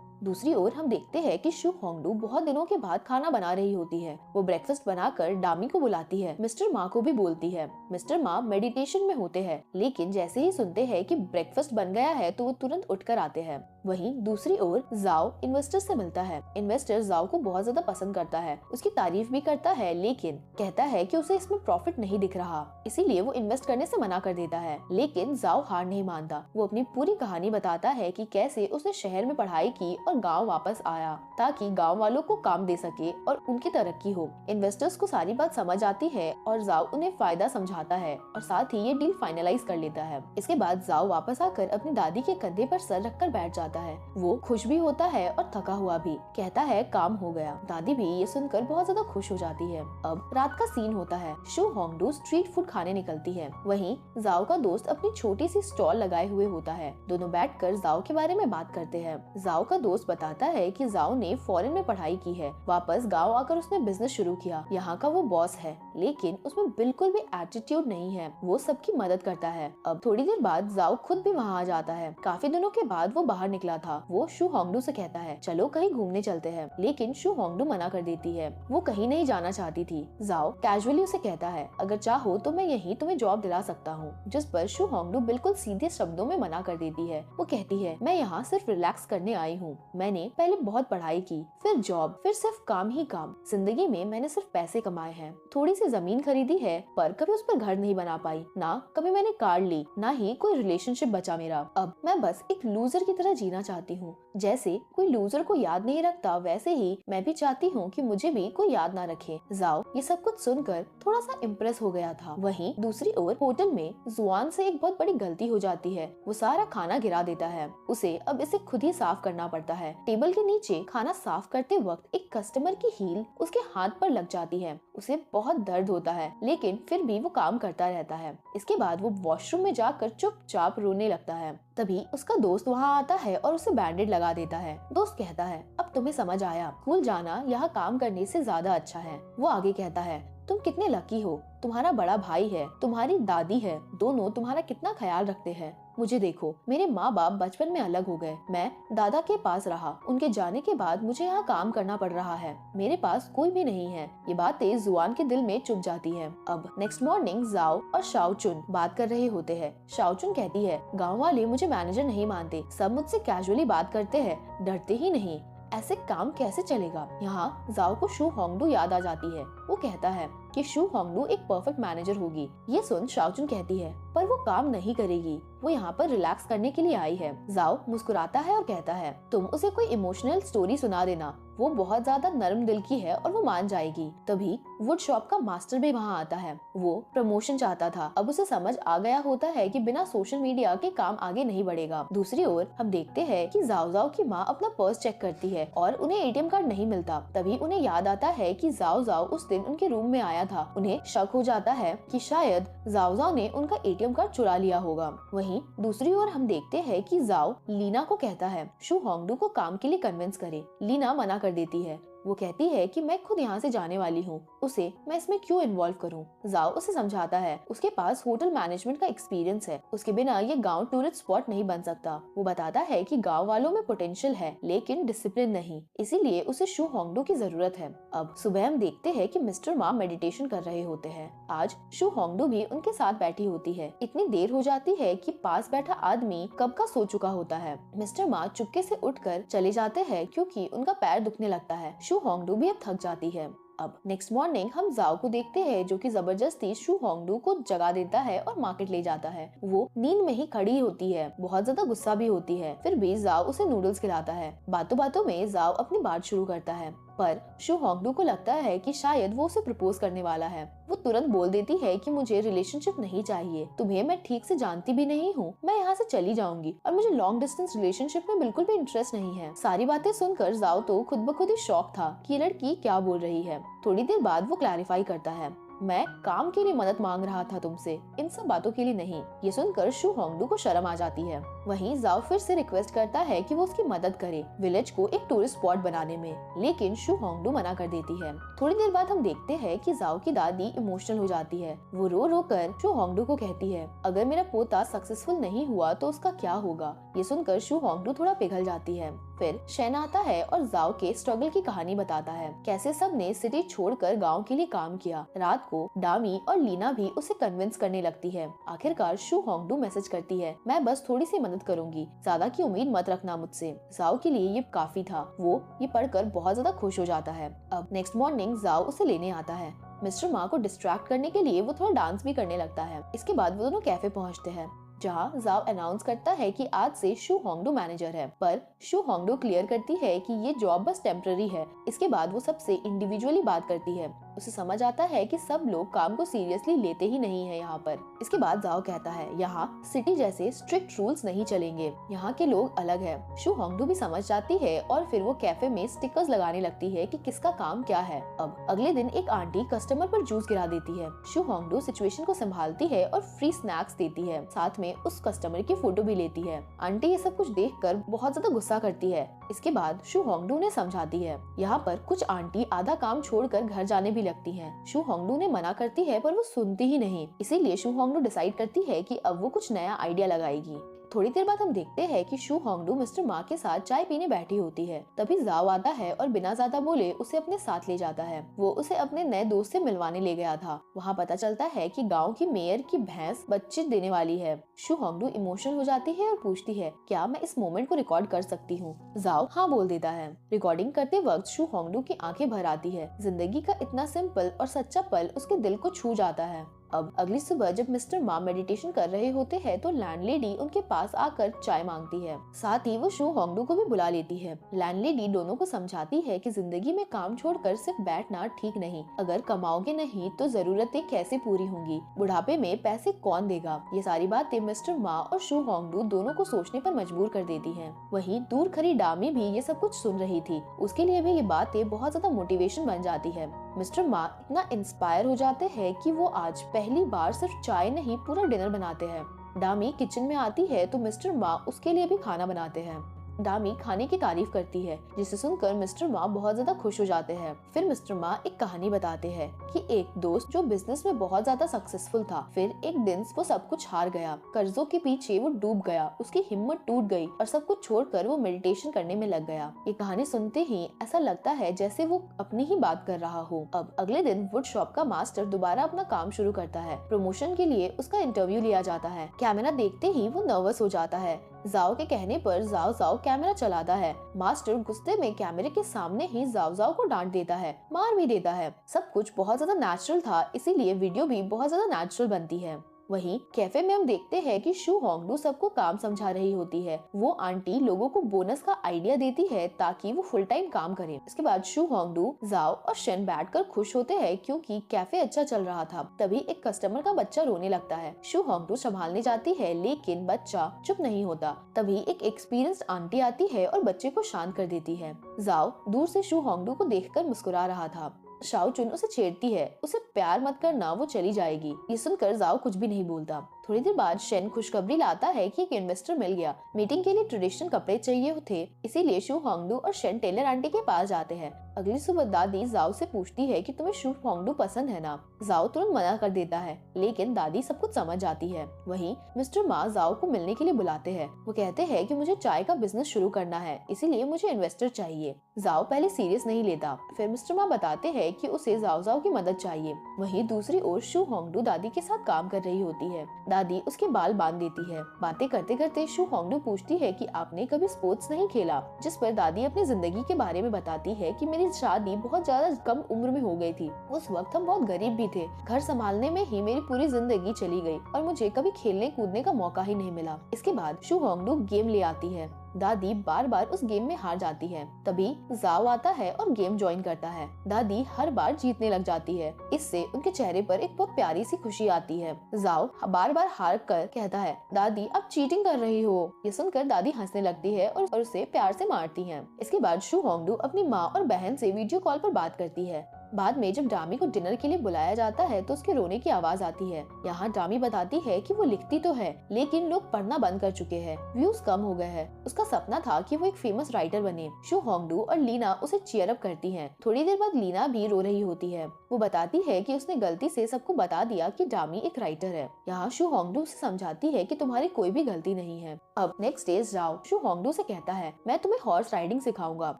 दूसरी ओर हम देखते हैं कि शू होंगडू बहुत दिनों के बाद खाना बना रही होती है। वो ब्रेकफास्ट बनाकर डामी को बुलाती है। मिस्टर मा को भी बोलती है। मिस्टर मा मेडिटेशन में होते हैं, लेकिन जैसे ही सुनते हैं कि ब्रेकफास्ट बन गया है तो वो तुरंत उठकर आते हैं। वहीं दूसरी ओर जाओ इन्वेस्टर से मिलता है। इन्वेस्टर जाओ को बहुत ज्यादा पसंद करता है, उसकी तारीफ भी करता है, लेकिन कहता है कि उसे इसमें प्रॉफिट नहीं दिख रहा, इसीलिए वो इन्वेस्ट करने से मना कर देता है। लेकिन जाओ हार नहीं मानता। वो अपनी पूरी कहानी बताता है कि कैसे उसने शहर में पढ़ाई की और गाँव वापस आया ताकि गाँव वालों को काम दे सके और उनकी तरक्की हो। इन्वेस्टर्स को सारी बात समझ आती है और जाओ उन्हें फायदा समझाता है और साथ ही ये डील फाइनलाइज कर लेता है। इसके बाद जाओ वापस आकर अपनी दादी के कंधे पर सर रखकर बैठ जाता है। वो खुश भी होता है और थका हुआ भी। कहता है काम हो गया। दादी भी ये सुनकर बहुत ज्यादा खुश हो जाती है। अब रात का सीन होता है। शू होंगडू स्ट्रीट फूड खाने निकलती है। वहीं जाओ का दोस्त अपनी छोटी सी स्टॉल लगाए हुए होता है। दोनों बैठकर जाओ के बारे में बात करते हैं। जाओ का दोस्त बताता है कि जाओ ने फॉरेन में पढ़ाई की है, वापस गाँव आकर उसने बिजनेस शुरू किया। यहाँ का वो बॉस है, लेकिन उसमें बिल्कुल भी एटीट्यूड नहीं है। वो सबकी मदद करता है। अब थोड़ी देर बाद जाओ खुद भी वहाँ आ जाता है। काफी दिनों के बाद वो बाहर निकला था। वो शू होंगडू से कहता है चलो कहीं घूमने चलते हैं, लेकिन शू होंगडू मना कर देती है। वो कहीं नहीं जाना चाहती थी। जाओ कैजुअली उसे कहता है अगर चाहो तो मैं यहीं तुम्हें जॉब दिला सकता हूँ, जिस पर शू होंगडू बिल्कुल सीधे शब्दों में मना कर देती है। वो कहती है मैं यहाँ सिर्फ रिलैक्स करने आई हूँ। मैंने पहले बहुत पढ़ाई की, फिर जॉब, फिर सिर्फ काम ही काम। जिंदगी में मैंने सिर्फ पैसे कमाए हैं, थोड़ी सी जमीन खरीदी है, पर कभी उस पर घर नहीं बना पाई, ना कभी मैंने कार ली, ना ही कोई रिलेशनशिप बचा मेरा। अब मैं बस एक लूजर की तरह जीना चाहती हूँ। जैसे कोई लूजर को याद नहीं रखता, वैसे ही मैं भी चाहती हूँ कि मुझे भी कोई याद ना रखे। जाओ ये सब कुछ सुनकर थोड़ा सा इम्प्रेस हो गया था। वहीं दूसरी ओर होटल में जुआन से एक बहुत बड़ी गलती हो जाती है। वो सारा खाना गिरा देता है। उसे अब इसे खुद ही साफ करना पड़ता है। टेबल के नीचे खाना साफ करते वक्त एक कस्टमर की हील उसके हाथ पर लग जाती है। उसे बहुत दर्द होता है, लेकिन फिर भी वो काम करता रहता है। इसके बाद वो वॉशरूम में जाकर चुपचाप रोने लगता है। तभी उसका दोस्त वहाँ आता है और उसे बैंडेड लगा देता है। दोस्त कहता है अब तुम्हें समझ आया, स्कूल जाना यहाँ काम करने से ज्यादा अच्छा है। वो आगे कहता है तुम कितने लकी हो, तुम्हारा बड़ा भाई है, तुम्हारी दादी है, दोनों तुम्हारा कितना ख्याल रखते हैं। मुझे देखो, मेरे माँ बाप बचपन में अलग हो गए, मैं दादा के पास रहा, उनके जाने के बाद मुझे यहाँ काम करना पड़ रहा है, मेरे पास कोई भी नहीं है। ये बातें जुआन के दिल में चुभ जाती है। अब नेक्स्ट मॉर्निंग जाओ और शाओचुन बात कर रहे होते हैं। शाओचुन कहती है गाँव वाले मुझे मैनेजर नहीं मानते, सब मुझसे कैजुअली बात करते हैं, डरते ही नहीं, ऐसे काम कैसे चलेगा। यहाँ जाओ को शू होंगडू याद आ जाती है। वो कहता है कि शू होंगडू एक परफेक्ट मैनेजर होगी। ये सुन शाओचुन कहती है पर वो काम नहीं करेगी, वो यहाँ पर रिलैक्स करने के लिए आई है। जाओ मुस्कुराता है और कहता है तुम उसे कोई इमोशनल स्टोरी सुना देना, वो बहुत ज्यादा नरम दिल की है और वो मान जाएगी। तभी वुड शॉप का मास्टर भी वहाँ आता है। वो प्रमोशन चाहता था। अब उसे समझ आ गया होता है कि बिना सोशल मीडिया के काम आगे नहीं बढ़ेगा। दूसरी ओर हम देखते हैं कि जाओ की माँ अपना पर्स चेक करती है और उन्हें एटीएम कार्ड नहीं मिलता। तभी उन्हें याद आता है कि जाओ उस दिन उनके रूम में आया था। उन्हें शक हो जाता है कि शायद जाओ ने उनका एटीएम कार्ड चुरा लिया होगा। वहीं दूसरी ओर हम देखते हैं कि जाओ लीना को कहता है शू होंगडू को काम के लिए कन्विंस करे। लीना मना कर देती है। वो कहती है कि मैं खुद यहाँ से जाने वाली हूँ, उसे मैं इसमें क्यों इन्वॉल्व करूँ। जाओ उसे समझाता है उसके पास होटल मैनेजमेंट का एक्सपीरियंस है, उसके बिना ये गाँव टूरिस्ट स्पॉट नहीं बन सकता। वो बताता है कि गाँव वालों में पोटेंशियल है लेकिन डिसिप्लिन नहीं, इसीलिए उसे शू होंगडू की जरूरत है। अब सुबह हम देखते हैं कि मिस्टर मा मेडिटेशन कर रहे होते हैं। आज शू होंगडू भी उनके साथ बैठी होती है। इतनी देर हो जाती है कि पास बैठा आदमी कब का सो चुका होता है। मिस्टर मा चुपके से उठकर चले जाते हैं क्योंकि उनका पैर दुखने लगता है। शू होंगडू भी अब थक जाती है। अब नेक्स्ट मॉर्निंग हम जाओ को देखते हैं जो कि जबरदस्ती शू होंगडू को जगा देता है और मार्केट ले जाता है। वो नींद में ही खड़ी होती है, बहुत ज्यादा गुस्सा भी होती है, फिर भी जाओ उसे नूडल्स खिलाता है। बातों बातों में जाओ अपनी बात शुरू करता है, पर शू होंगडू को लगता है कि शायद वो उसे प्रपोज करने वाला है। वो तुरंत बोल देती है कि मुझे रिलेशनशिप नहीं चाहिए, तुम्हें मैं ठीक से जानती भी नहीं हूँ, मैं यहाँ से चली जाऊंगी और मुझे लॉन्ग डिस्टेंस रिलेशनशिप में बिल्कुल भी इंटरेस्ट नहीं है। सारी बातें सुनकर जाओ तो खुद ब खुद ही शॉक था कि ये लड़की क्या बोल रही है। थोड़ी देर बाद वो क्लैरिफाई करता है, मैं काम के लिए मदद मांग रहा था तुमसे, इन सब बातों के लिए नहीं। ये सुनकर शू होंगडू को शर्म आ जाती है। वहीं जाओ फिर से रिक्वेस्ट करता है कि वो उसकी मदद करे विलेज को एक टूरिस्ट स्पॉट बनाने में, लेकिन शू होंगडू मना कर देती है। थोड़ी देर बाद हम देखते हैं कि जाओ की दादी इमोशनल हो जाती है। वो रो रो कर शू होंगडू को कहती है, अगर मेरा पोता सक्सेसफुल नहीं हुआ तो उसका क्या होगा। ये सुनकर शू होंगडू थोड़ा पिघल जाती है। फिर शैन आता है और जाओ के स्ट्रगल की कहानी बताता है, कैसे सब ने सिटी छोड़कर गांव के लिए काम किया। रात को डामी और लीना भी उसे कन्विंस करने लगती है। आखिरकार शू होंगडू मैसेज करती है, मैं बस थोड़ी सी मदद करूंगी, ज्यादा की उम्मीद मत रखना मुझसे। जाओ के लिए ये काफी था। वो ये पढ़कर बहुत ज्यादा खुश हो जाता है। अब नेक्स्ट मॉर्निंग जाओ उसे लेने आता है। मिस्टर मा को डिस्ट्रैक्ट करने के लिए वो थोड़ा डांस भी करने लगता है। इसके बाद वो दोनों कैफे पहुँचते हैं जहाँ जाओ अनाउंस करता है कि आज से शू होंगडू मैनेजर है, पर शू होंगडू क्लियर करती है कि ये जॉब बस टेम्पररी है। इसके बाद वो सबसे इंडिविजुअली बात करती है। उसे समझ आता है कि सब लोग काम को सीरियसली लेते ही नहीं है यहाँ पर। इसके बाद जाओ कहता है, यहाँ सिटी जैसे स्ट्रिक्ट रूल्स नहीं चलेंगे, यहाँ के लोग अलग है। शू होंगडू भी समझ जाती है और फिर वो कैफे में स्टिकर्स लगाने लगती है कि किसका काम क्या है। अब अगले दिन एक आंटी कस्टमर पर जूस गिरा देती है। शू होंगडू सिचुएशन को संभालती है और फ्री स्नैक्स देती है, साथ में उस कस्टमर की फोटो भी लेती है। आंटी ये सब कुछ देखकर बहुत ज्यादा गुस्सा करती है। इसके बाद शू होंगडू ने समझाती है। यहाँ पर कुछ आंटी आधा काम छोड़कर घर जाने भी लगती हैं। शू होंगडू ने मना करती है पर वो सुनती ही नहीं, इसीलिए शू होंगडू डिसाइड करती है कि अब वो कुछ नया आइडिया लगाएगी। थोड़ी देर बाद हम देखते हैं कि शू होंगडू मिस्टर मा के साथ चाय पीने बैठी होती है। तभी जाओ आता है और बिना ज्यादा बोले उसे अपने साथ ले जाता है। वो उसे अपने नए दोस्त से मिलवाने ले गया था। वहाँ पता चलता है कि गांव की मेयर की भैंस बच्चे देने वाली है। शू होंगडू इमोशनल हो जाती है और पूछती है, क्या मैं इस मोमेंट को रिकॉर्ड कर सकती हूँ। जाओ हाँ बोल देता है। रिकॉर्डिंग करते वक्त शू होंगडू की आंखें भर आती है। जिंदगी का इतना सिंपल और सच्चा पल उसके दिल को छू जाता है। अब अगली सुबह जब मिस्टर मा मेडिटेशन कर रहे होते हैं तो लैंडलेडी उनके पास आकर चाय मांगती है। साथ ही वो शू होंगडू को भी बुला लेती है। लैंडलेडी दोनों को समझाती है कि जिंदगी में काम छोड़कर सिर्फ बैठना ठीक नहीं, अगर कमाओगे नहीं तो जरूरतें कैसे पूरी होंगी, बुढ़ापे में पैसे कौन देगा। ये सारी बातें मिस्टर मा और शू होंगडू दोनों को सोचने पर मजबूर कर देती है। वहीं दूर खड़ी डामी भी ये सब कुछ सुन रही थी। उसके लिए भी ये बातें बहुत ज्यादा मोटिवेशन बन जाती है। मिस्टर मा इतना इंस्पायर हो जाते हैं कि वो आज पहली बार सिर्फ चाय नहीं पूरा डिनर बनाते हैं। डामी किचन में आती है तो मिस्टर मा उसके लिए भी खाना बनाते हैं। डामी खाने की तारीफ करती है, जिसे सुनकर मिस्टर मा बहुत ज्यादा खुश हो जाते हैं। फिर मिस्टर मा एक कहानी बताते हैं कि एक दोस्त जो बिजनेस में बहुत ज्यादा सक्सेसफुल था, फिर एक दिन वो सब कुछ हार गया, कर्जों के पीछे वो डूब गया, उसकी हिम्मत टूट गई और सब कुछ छोड़कर वो मेडिटेशन करने में लग गया। ये कहानी सुनते ही ऐसा लगता है जैसे वो अपनी ही बात कर रहा हो। अब अगले दिन वुड शॉप का मास्टर दोबारा अपना काम शुरू करता है। प्रमोशन के लिए उसका इंटरव्यू लिया जाता है। कैमरा देखते ही वो नर्वस हो जाता है। जाओ के कहने पर जाओ कैमरा चलाता है। मास्टर गुस्से में कैमरे के सामने ही जाओ को डांट देता है, मार भी देता है। सब कुछ बहुत ज्यादा नेचुरल था, इसीलिए वीडियो भी बहुत ज्यादा नेचुरल बनती है। वहीं कैफे में हम देखते हैं कि शू होंगडू सबको काम समझा रही होती है। वो आंटी लोगों को बोनस का आइडिया देती है ताकि वो फुल टाइम काम करें। इसके बाद शू होंगडू, जाओ और शेन बैठकर खुश होते हैं क्योंकि कैफे अच्छा चल रहा था। तभी एक कस्टमर का बच्चा रोने लगता है। शू होंगडू संभालने जाती है लेकिन बच्चा चुप नहीं होता। तभी एक एक्सपीरियंस्ड आंटी आती है और बच्चे को शांत कर देती है। जाओ दूर से शू होंगडू को देखकर मुस्कुरा रहा था। शाओ चुन उसे छेड़ती है, उसे प्यार मत करना, वो चली जाएगी। ये सुनकर जाओ कुछ भी नहीं बोलता। थोड़ी देर बाद शेन खुशखबरी लाता है कि एक इन्वेस्टर मिल गया। मीटिंग के लिए ट्रेडिशनल कपड़े चाहिए थे, इसीलिए शू होंगडू और शेन टेलर आंटी के पास जाते हैं। अगली सुबह दादी जाओ से पूछती है कि तुम्हें शू होंगडू पसंद है ना। जाओ तुरंत मना कर देता है, लेकिन दादी सब कुछ समझ जाती है। वहीं मिस्टर मा जाओ को मिलने के लिए बुलाते हैं। वो कहते हैं कि मुझे चाय का बिजनेस शुरू करना है, इसीलिए मुझे इन्वेस्टर चाहिए। जाओ पहले सीरियस नहीं लेता, फिर मिस्टर मा बताते हैं कि उसे जाओ की मदद चाहिए। वहीं दूसरी ओर शू होंगडू दादी के साथ काम कर रही होती है। दादी उसके बाल बांध देती है। बातें करते करते शू होंगडू पूछती है कि आपने कभी स्पोर्ट्स नहीं खेला, जिस पर दादी अपनी जिंदगी के बारे में बताती है कि मेरी शादी बहुत ज्यादा कम उम्र में हो गई थी। उस वक्त हम बहुत गरीब भी थे, घर संभालने में ही मेरी पूरी जिंदगी चली गई और मुझे कभी खेलने कूदने का मौका ही नहीं मिला। इसके बाद शू होंगडू गेम ले आती है। दादी बार बार उस गेम में हार जाती है। तभी जाओ आता है और गेम ज्वाइन करता है। दादी हर बार जीतने लग जाती है। इससे उनके चेहरे पर एक बहुत प्यारी सी खुशी आती है। जाओ बार बार हार कर कहता है, दादी आप चीटिंग कर रही हो। ये सुनकर दादी हंसने लगती है और उसे प्यार से मारती है। इसके बाद शू होंगडू अपनी माँ और बहन से वीडियो कॉल पर बात करती है। बाद में जब डामी को डिनर के लिए बुलाया जाता है तो उसके रोने की आवाज आती है। यहाँ डामी बताती है कि वो लिखती तो है, लेकिन लोग पढ़ना बंद कर चुके हैं, व्यूज कम हो गए हैं। उसका सपना था कि वो एक फेमस राइटर बने। शू होंगडू और लीना उसे चीयर अप करती हैं। थोड़ी देर बाद लीना भी रो रही होती है। वो बताती है कि उसने गलती से सबको बता दिया कि डामी एक राइटर है। यहाँ शू होंगडू उसे समझाती है कि तुम्हारी कोई भी गलती नहीं है। अब नेक्स्ट डे जाओ शू होंगडू से कहता है, मैं तुम्हें हॉर्स राइडिंग सिखाऊंगा,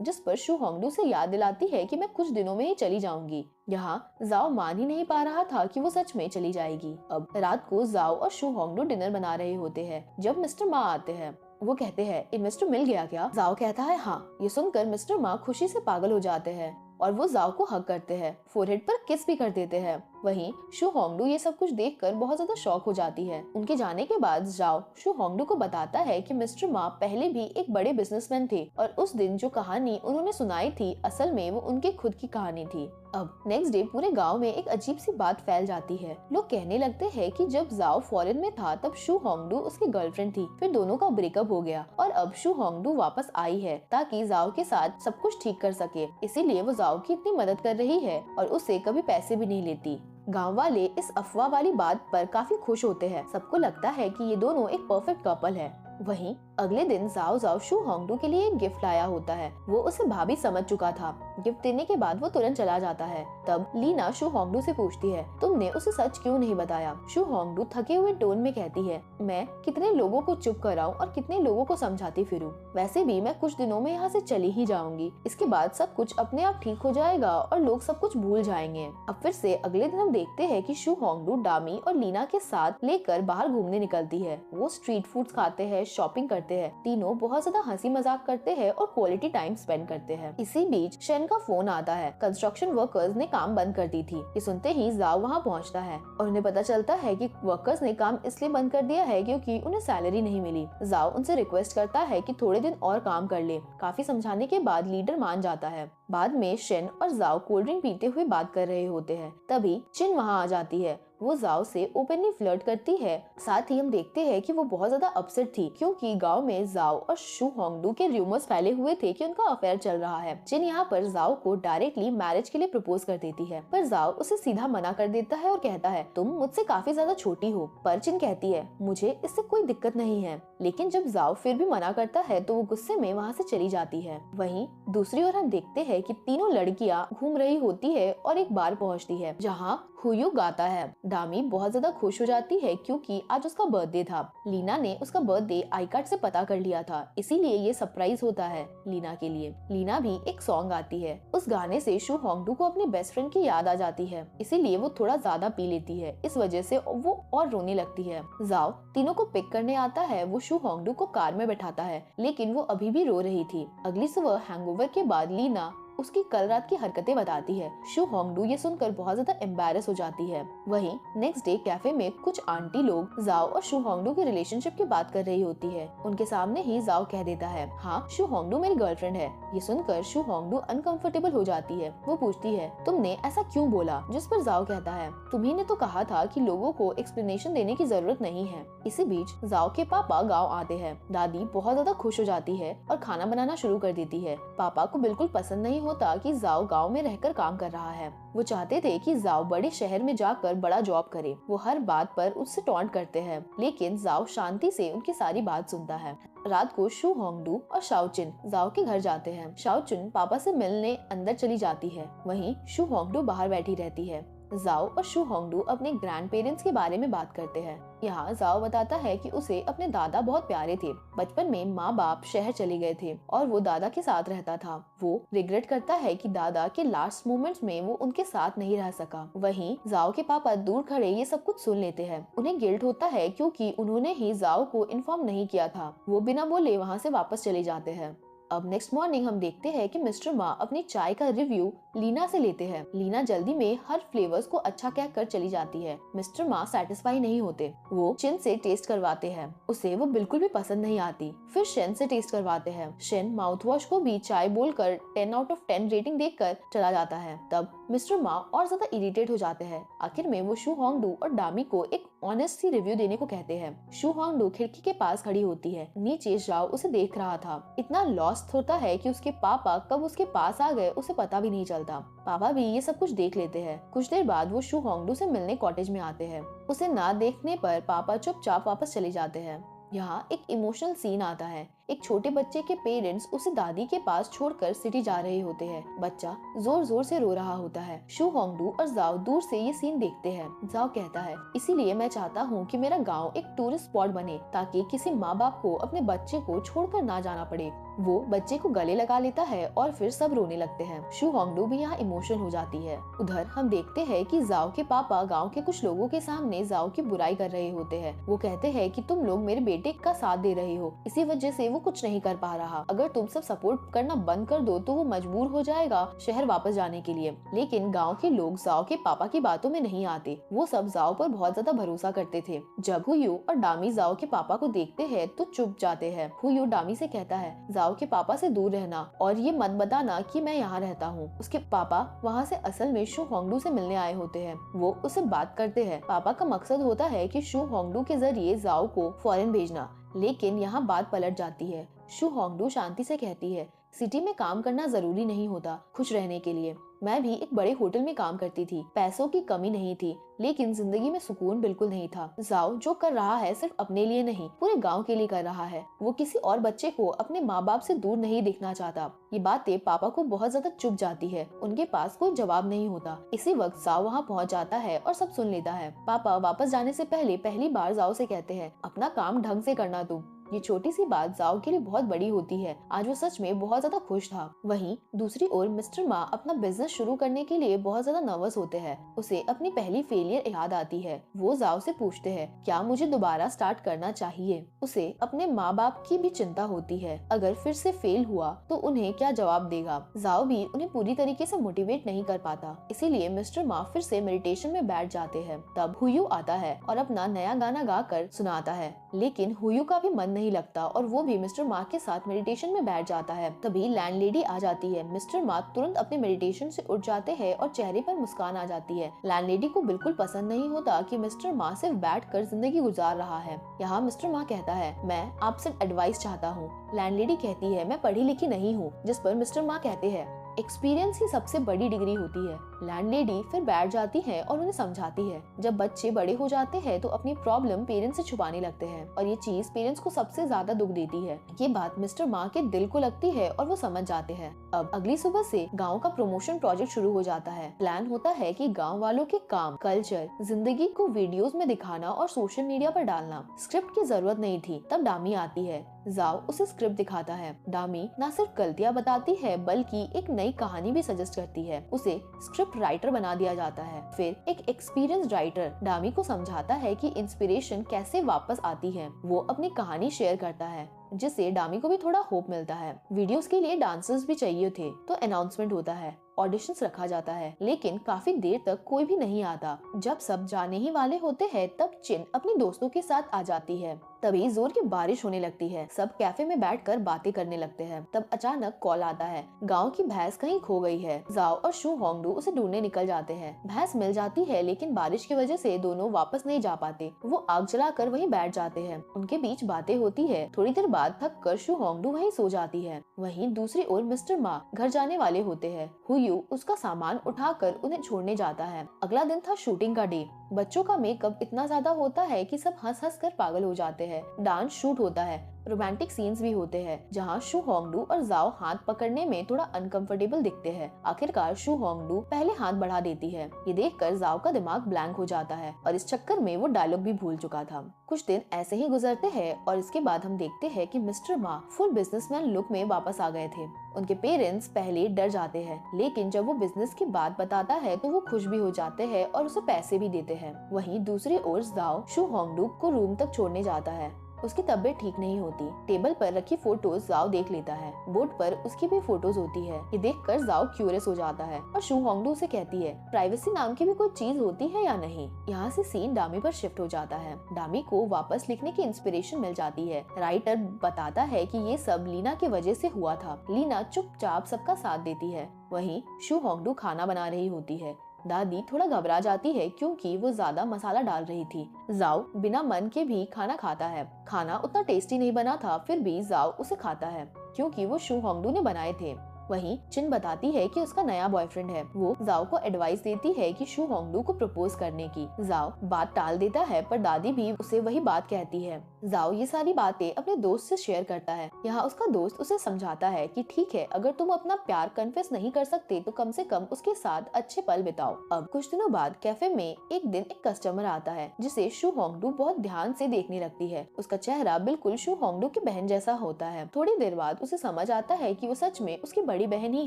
जिस पर शू होंगडू से याद दिलाती है कि मैं कुछ दिनों में ही चली जाऊंगी। यहाँ जाओ मान ही नहीं पा रहा था कि वो सच में चली जाएगी। अब रात को जाओ और शू होंगडू डिनर बना रहे होते हैं जब मिस्टर मा आते हैं। वो कहते हैं, इन्वेस्टर मिल गया क्या? जाओ कहता है हाँ। ये सुनकर मिस्टर मा खुशी से पागल हो जाते हैं और वो जाओ को हग करते हैं, फोरहेड पर किस भी कर देते हैं। वहीं शू होंगडू ये सब कुछ देखकर बहुत ज्यादा शॉक हो जाती है। उनके जाने के बाद जाओ शू होंगडू को बताता है कि मिस्टर मा पहले भी एक बड़े बिजनेसमैन थे और उस दिन जो कहानी उन्होंने सुनाई थी असल में वो उनके खुद की कहानी थी। अब नेक्स्ट डे पूरे गांव में एक अजीब सी बात फैल जाती है। लोग कहने लगते हैं कि जब जाओ फॉरेन में था तब शू होंगडू उसकी गर्लफ्रेंड थी, फिर दोनों का ब्रेकअप हो गया और अब शू होंगडू वापस आई है ताकि जाओ के साथ सब कुछ ठीक कर सके। इसीलिए वो जाओ की इतनी मदद कर रही है और उससे कभी पैसे भी नहीं लेती। गांव वाले इस अफवाह वाली बात पर काफी खुश होते हैं। सबको लगता है कि ये दोनों एक परफेक्ट कपल है। वहीं अगले दिन जाओ शू होंगडू के लिए एक गिफ्ट लाया होता है। वो उसे भाभी समझ चुका था। गिफ्ट देने के बाद वो तुरंत चला जाता है। तब लीना शू होंगडू से पूछती है, तुमने उसे सच क्यों नहीं बताया? शू होंगडू थके हुए टोन में कहती है, मैं कितने लोगों को चुप कराऊं और कितने लोगों को समझाती फिरूं। वैसे भी मैं कुछ दिनों में यहाँ से चली ही जाऊंगी। इसके बाद सब कुछ अपने आप ठीक हो जाएगा और लोग सब कुछ भूल जाएंगे। अब फिर से अगले दिन हम देखते हैं कि शू होंगडू डामी और लीना के साथ लेकर बाहर घूमने निकलती है। वो स्ट्रीट फूड खाते हैं, शॉपिंग करते हैं। तीनों बहुत ज्यादा हंसी मजाक करते हैं और क्वालिटी टाइम स्पेंड करते हैं। इसी बीच शेन का फोन आता है। कंस्ट्रक्शन वर्कर्स ने काम बंद कर दी थी। ये सुनते ही जाओ वहाँ पहुँचता है और उन्हें पता चलता है कि वर्कर्स ने काम इसलिए बंद कर दिया है क्योंकि उन्हें सैलरी नहीं मिली। जाओ उनसे रिक्वेस्ट करता है कि थोड़े दिन और काम कर ले। काफी समझाने के बाद लीडर मान जाता है। बाद में शेन और जाओ कोल्ड ड्रिंक पीते हुए बात कर रहे होते हैं। तभी चिन वहाँ आ जाती है। वो जाओ से ओपनली फ्लर्ट करती है। साथ ही हम देखते हैं कि वो बहुत ज्यादा अपसेट थी क्योंकि गांव में जाओ और शू होंगडू के रूमर्स फैले हुए थे कि उनका अफेयर चल रहा है। जिन यहाँ पर जाओ को डायरेक्टली मैरिज के लिए प्रपोज कर देती है, पर जाओ उसे सीधा मना कर देता है और कहता है, तुम मुझसे काफी ज्यादा छोटी हो। पर चिन कहती है, मुझे इससे कोई दिक्कत नहीं है। लेकिन जब जाओ फिर भी मना करता है तो वो गुस्से में वहाँ से चली जाती है। वहीं दूसरी ओर हम देखते हैं कि तीनों लड़कियाँ घूम रही होती है और एक बार पहुँचती है जहाँ हुयू गाता है। डामी बहुत ज्यादा खुश हो जाती है क्योंकि आज उसका बर्थडे था। लीना ने उसका बर्थडे आई कार्ड से पता कर लिया था, इसीलिए ये सरप्राइज होता है लीना के लिए। लीना भी एक सॉन्ग गाती है। उस गाने से शू होंगडू को अपने बेस्ट फ्रेंड की याद आ जाती है, इसीलिए वो थोड़ा ज्यादा पी लेती है। इस वजह से वो और रोने लगती है। जाओ तीनों को पिक करने आता है। वो शू होंगडू को कार में बैठाता है, लेकिन वो अभी भी रो रही थी। अगली सुबह हैंगओवर के बाद लीना उसकी कल रात की हरकतें बताती है। शू होंगडू ये सुनकर बहुत ज्यादा एम्बैरस हो जाती है। वहीं नेक्स्ट डे कैफे में कुछ आंटी लोग जाओ और शू होंगडू की रिलेशनशिप की बात कर रही होती है। उनके सामने ही जाओ कह देता है, हाँ शू होंगडू मेरी गर्लफ्रेंड है। ये सुनकर शू होंगडू अनकंफर्टेबल हो जाती है। वो पूछती है, तुमने ऐसा क्यों बोला? जिस पर जाओ कहता है, तुम्ही ने तो कहा था कि लोगों को एक्सप्लेनेशन देने की जरूरत नहीं है। इसी बीच जाओ के पापा गाँव आते हैं। दादी बहुत ज्यादा खुश हो जाती है और खाना बनाना शुरू कर देती है। पापा को बिल्कुल पसंद नहीं होता कि जाओ गांव में रहकर काम कर रहा है। वो चाहते थे कि जाओ बड़े शहर में जाकर बड़ा जॉब करे। वो हर बात पर उससे टॉन्ट करते हैं, लेकिन जाओ शांति से उनकी सारी बात सुनता है। रात को शू होंगडू और शाओचुन जाओ के घर जाते हैं। शाओचुन पापा से मिलने अंदर चली जाती है, वहीं शू होंगडू बाहर बैठी रहती है। जाओ और शू होंगडू अपने ग्रैंड पेरेंट्स के बारे में बात करते हैं। यहाँ जाओ बताता है कि उसे अपने दादा बहुत प्यारे थे। बचपन में माँ बाप शहर चले गए थे और वो दादा के साथ रहता था। वो रिग्रेट करता है कि दादा के लास्ट मोमेंट्स में वो उनके साथ नहीं रह सका। वहीं जाओ के पापा दूर खड़े ये सब कुछ सुन लेते हैं। उन्हें गिल्ट होता है क्योंकि उन्होंने ही जाओ को इन्फॉर्म नहीं किया था। वो बिना बोले वहाँ से वापस चले जाते हैं। अब नेक्स्ट मॉर्निंग हम देखते हैं कि मिस्टर मा अपनी चाय का रिव्यू लीना से लेते हैं। लीना जल्दी में हर फ्लेवर्स को अच्छा कहकर चली जाती है। मिस्टर मा सेटिस्फाई नहीं होते। वो चिन से टेस्ट करवाते हैं, उसे वो बिल्कुल भी पसंद नहीं आती। फिर शेन से टेस्ट करवाते हैं। शेन माउथ वॉश को भी चाय बोलकर 10 आउट ऑफ 10 रेटिंग देकर चला जाता है। तब मिस्टर मा और ज्यादा इरिटेट हो जाते हैं। आखिर में वो शू होंगडू और डामी को एक ऑनेस्ट सी रिव्यू देने को कहते हैं। शू होंगडू खिड़की के पास खड़ी होती है। नीचे जाओ उसे देख रहा था। इतना लॉस्ट होता है कि उसके पापा कब उसके पास आ गए उसे पता भी नहीं चलता। पापा भी ये सब कुछ देख लेते हैं। कुछ देर बाद वो शू होंगडू से मिलने कॉटेज में आते हैं। उसे ना देखने पर पापा चुपचाप वापस चले जाते हैं। यहाँ एक इमोशनल सीन आता है। एक छोटे बच्चे के पेरेंट्स उसे दादी के पास छोड़कर सिटी जा रहे होते हैं। बच्चा जोर जोर से रो रहा होता है। शू होंगडू और जाओ दूर से ये सीन देखते हैं। जाओ कहता है, इसीलिए मैं चाहता हूँ कि मेरा गांव एक टूरिस्ट स्पॉट बने ताकि किसी माँ बाप को अपने बच्चे को छोड़कर ना जाना पड़े। वो बच्चे को गले लगा लेता है और फिर सब रोने लगते हैं। शू होंगडू भी यहाँ इमोशनल हो जाती है। उधर हम देखते हैं कि जाओ के पापा गांव के कुछ लोगों के सामने जाओ की बुराई कर रहे होते हैं। वो कहते हैं कि तुम लोग मेरे बेटे का साथ दे रहे हो, इसी वजह से वो कुछ नहीं कर पा रहा। अगर तुम सब सपोर्ट करना बंद कर दो तो वो मजबूर हो जाएगा शहर वापस जाने के लिए। लेकिन गांव के लोग जाओ के पापा की बातों में नहीं आते। वो सब जाओ पर बहुत ज्यादा भरोसा करते थे। जब हुयू और डामी जाओ के पापा को देखते हैं तो चुप जाते हैं। हुयू डामी से कहता है, जाओ के पापा से दूर रहना और ये मत बताना कि मैं यहाँ रहता हूँ। उसके पापा वहाँ से असल में शू होंगडू से मिलने आए होते हैं। वो उससे बात करते हैं। पापा का मकसद होता है कि शू होंगडू के जरिए जाओ को फॉरेन भेजना, लेकिन यहाँ बात पलट जाती है। शू होंगडू शांति से कहती है, सिटी में काम करना जरूरी नहीं होता खुश रहने के लिए। मैं भी एक बड़े होटल में काम करती थी। पैसों की कमी नहीं थी, लेकिन जिंदगी में सुकून बिल्कुल नहीं था। जाओ जो कर रहा है सिर्फ अपने लिए नहीं, पूरे गांव के लिए कर रहा है। वो किसी और बच्चे को अपने माँ बाप से दूर नहीं देखना चाहता। ये बातें पापा को बहुत ज्यादा चुभ जाती है। उनके पास कोई जवाब नहीं होता। इसी वक्त जाओ वहाँ पहुँच जाता है और सब सुन लेता है। पापा वापस जाने से पहले पहली बार जाओ से कहते हैं, अपना काम ढंग से करना तुम। ये छोटी सी बात जाओ के लिए बहुत बड़ी होती है। आज वो सच में बहुत ज्यादा खुश था। वहीं दूसरी ओर मिस्टर मा अपना बिजनेस शुरू करने के लिए बहुत ज्यादा नर्वस होते हैं। उसे अपनी पहली फेलियर याद आती है। वो जाओ से पूछते हैं, क्या मुझे दोबारा स्टार्ट करना चाहिए। उसे अपने माँ बाप की भी चिंता होती है। अगर फिर से फेल हुआ तो उन्हें क्या जवाब देगा। जाओ भी उन्हें पूरी तरीके से मोटिवेट नहीं कर पाता। इसीलिए मिस्टर मा फिर से मेडिटेशन में बैठ जाते हैं। तब हुयू आता है और अपना नया गाना गा कर सुनाता है, लेकिन हुयू का भी मन नहीं लगता और वो भी मिस्टर मा के साथ मेडिटेशन में बैठ जाता है। तभी लैंडलेडी आ जाती है। मिस्टर मा तुरंत अपने मेडिटेशन से उठ जाते हैं और चेहरे पर मुस्कान आ जाती है। लैंडलेडी को बिल्कुल पसंद नहीं होता कि मिस्टर मा सिर्फ बैठकर जिंदगी गुजार रहा है। यहाँ मिस्टर मा कहता है, मैं आपसे एडवाइस चाहता हूँ। लैंडलेडी कहती है, मैं पढ़ी लिखी नहीं हूँ। जिस पर मिस्टर मा कहते हैं, एक्सपीरियंस ही सबसे बड़ी डिग्री होती है। लैंडलेडी फिर बैठ जाती है और उन्हें समझाती है, जब बच्चे बड़े हो जाते हैं तो अपनी प्रॉब्लम पेरेंट्स से छुपाने लगते हैं और ये चीज पेरेंट्स को सबसे ज्यादा दुख देती है। ये बात मिस्टर मा के दिल को लगती है और वो समझ जाते हैं। अब अगली सुबह से गांव का प्रमोशन प्रोजेक्ट शुरू हो जाता है। प्लान होता है कि गांव वालों के काम, कल्चर, जिंदगी को वीडियोस में दिखाना और सोशल मीडिया पर डालना। स्क्रिप्ट की जरूरत नहीं थी। तब डामी आती है। जाओ उसे स्क्रिप्ट दिखाता है। डामी न सिर्फ गलतियां बताती है बल्कि एक नई कहानी भी सजेस्ट करती है। उसे स्क्रिप्ट राइटर बना दिया जाता है। फिर एक एक्सपीरियंस्ड राइटर डामी को समझाता है कि इंस्पिरेशन कैसे वापस आती है। वो अपनी कहानी शेयर करता है, जिससे डामी को भी थोड़ा होप मिलता है। वीडियोस के लिए डांसर्स भी चाहिए थे तो अनाउंसमेंट होता है। ऑडिशंस रखा जाता है, लेकिन काफी देर तक कोई भी नहीं आता। जब सब जाने ही वाले होते हैं तब चिन अपने दोस्तों के साथ आ जाती है। तभी जोर की बारिश होने लगती है। सब कैफे में बैठकर बातें करने लगते हैं। तब अचानक कॉल आता है, गांव की भैंस कहीं खो गई है। जाओ और शू होंगडू उसे ढूंढने निकल जाते हैं। भैंस मिल जाती है, लेकिन बारिश की वजह से दोनों वापस नहीं जा पाते। वो आग जलाकर वहीं बैठ जाते हैं। उनके बीच बातें होती है। थोड़ी देर बाद थक कर शू होंगडू वहीं सो जाती है। वहीं दूसरी ओर मिस्टर मा घर जाने वाले होते हैं। हुयू उसका सामान उठाकर उन्हें छोड़ने जाता है। अगला दिन था शूटिंग का डे। बच्चों का मेकअप इतना ज्यादा होता है कि सब हंस हंस कर पागल हो जाते हैं। डांस शूट होता है। रोमांटिक सीन्स भी होते हैं, जहाँ शू होंगडू और जाओ हाथ पकड़ने में थोड़ा अनकंफर्टेबल दिखते हैं। आखिरकार शू होंगडू पहले हाथ बढ़ा देती है। ये देखकर जाओ का दिमाग ब्लैंक हो जाता है और इस चक्कर में वो डायलॉग भी भूल चुका था। कुछ दिन ऐसे ही गुजरते हैं और इसके बाद हम देखते हैं कि मिस्टर मा फुल बिजनेसमैन लुक में वापस आ गए थे। उनके पेरेंट्स पहले डर जाते हैं, लेकिन जब वो बिजनेस की बात बताता है तो वो खुश भी हो जाते हैं और उसे पैसे भी देते हैं। वहीं दूसरी ओर जाओ शू होंगडू को रूम तक छोड़ने जाता है। उसकी तबीयत ठीक नहीं होती। टेबल पर रखी फोटोज जाओ देख लेता है। बोर्ड पर उसकी भी फोटोज होती है। ये देखकर जाओ क्यूरियस हो जाता है और शू होंगडू से कहती है, प्राइवेसी नाम की भी कोई चीज होती है या नहीं। यहाँ से सीन डामी पर शिफ्ट हो जाता है। डामी को वापस लिखने की इंस्पिरेशन मिल जाती है। राइटर बताता है कि ये सब लीना की वजह से हुआ था। लीना चुपचाप सबका साथ देती है। वहीं शू होंगडू खाना बना रही होती है। दादी थोड़ा घबरा जाती है क्योंकि वो ज्यादा मसाला डाल रही थी। जाओ बिना मन के भी खाना खाता है। खाना उतना टेस्टी नहीं बना था, फिर भी जाओ उसे खाता है क्योंकि वो शू होंगडू ने बनाए थे। वहीं चिन बताती है कि उसका नया बॉयफ्रेंड है। वो जाओ को एडवाइस देती है कि शू होंगडू को प्रपोज करने की। जाओ बात टाल देता है, पर दादी भी उसे वही बात कहती है। जाओ ये सारी बातें अपने दोस्त से शेयर करता है। यहाँ उसका दोस्त उसे समझाता है कि ठीक है, अगर तुम अपना प्यार कन्फेस नहीं कर सकते तो कम से कम उसके साथ अच्छे पल बिताओ। अब कुछ दिनों बाद कैफे में एक दिन एक कस्टमर आता है जिसे शू होंगडू बहुत ध्यान से देखने लगती है। उसका चेहरा बिल्कुल शू होंगडू की बहन जैसा होता है। थोड़ी देर बाद उसे समझ आता है कि वो सच में उसकी बड़ी बहन ही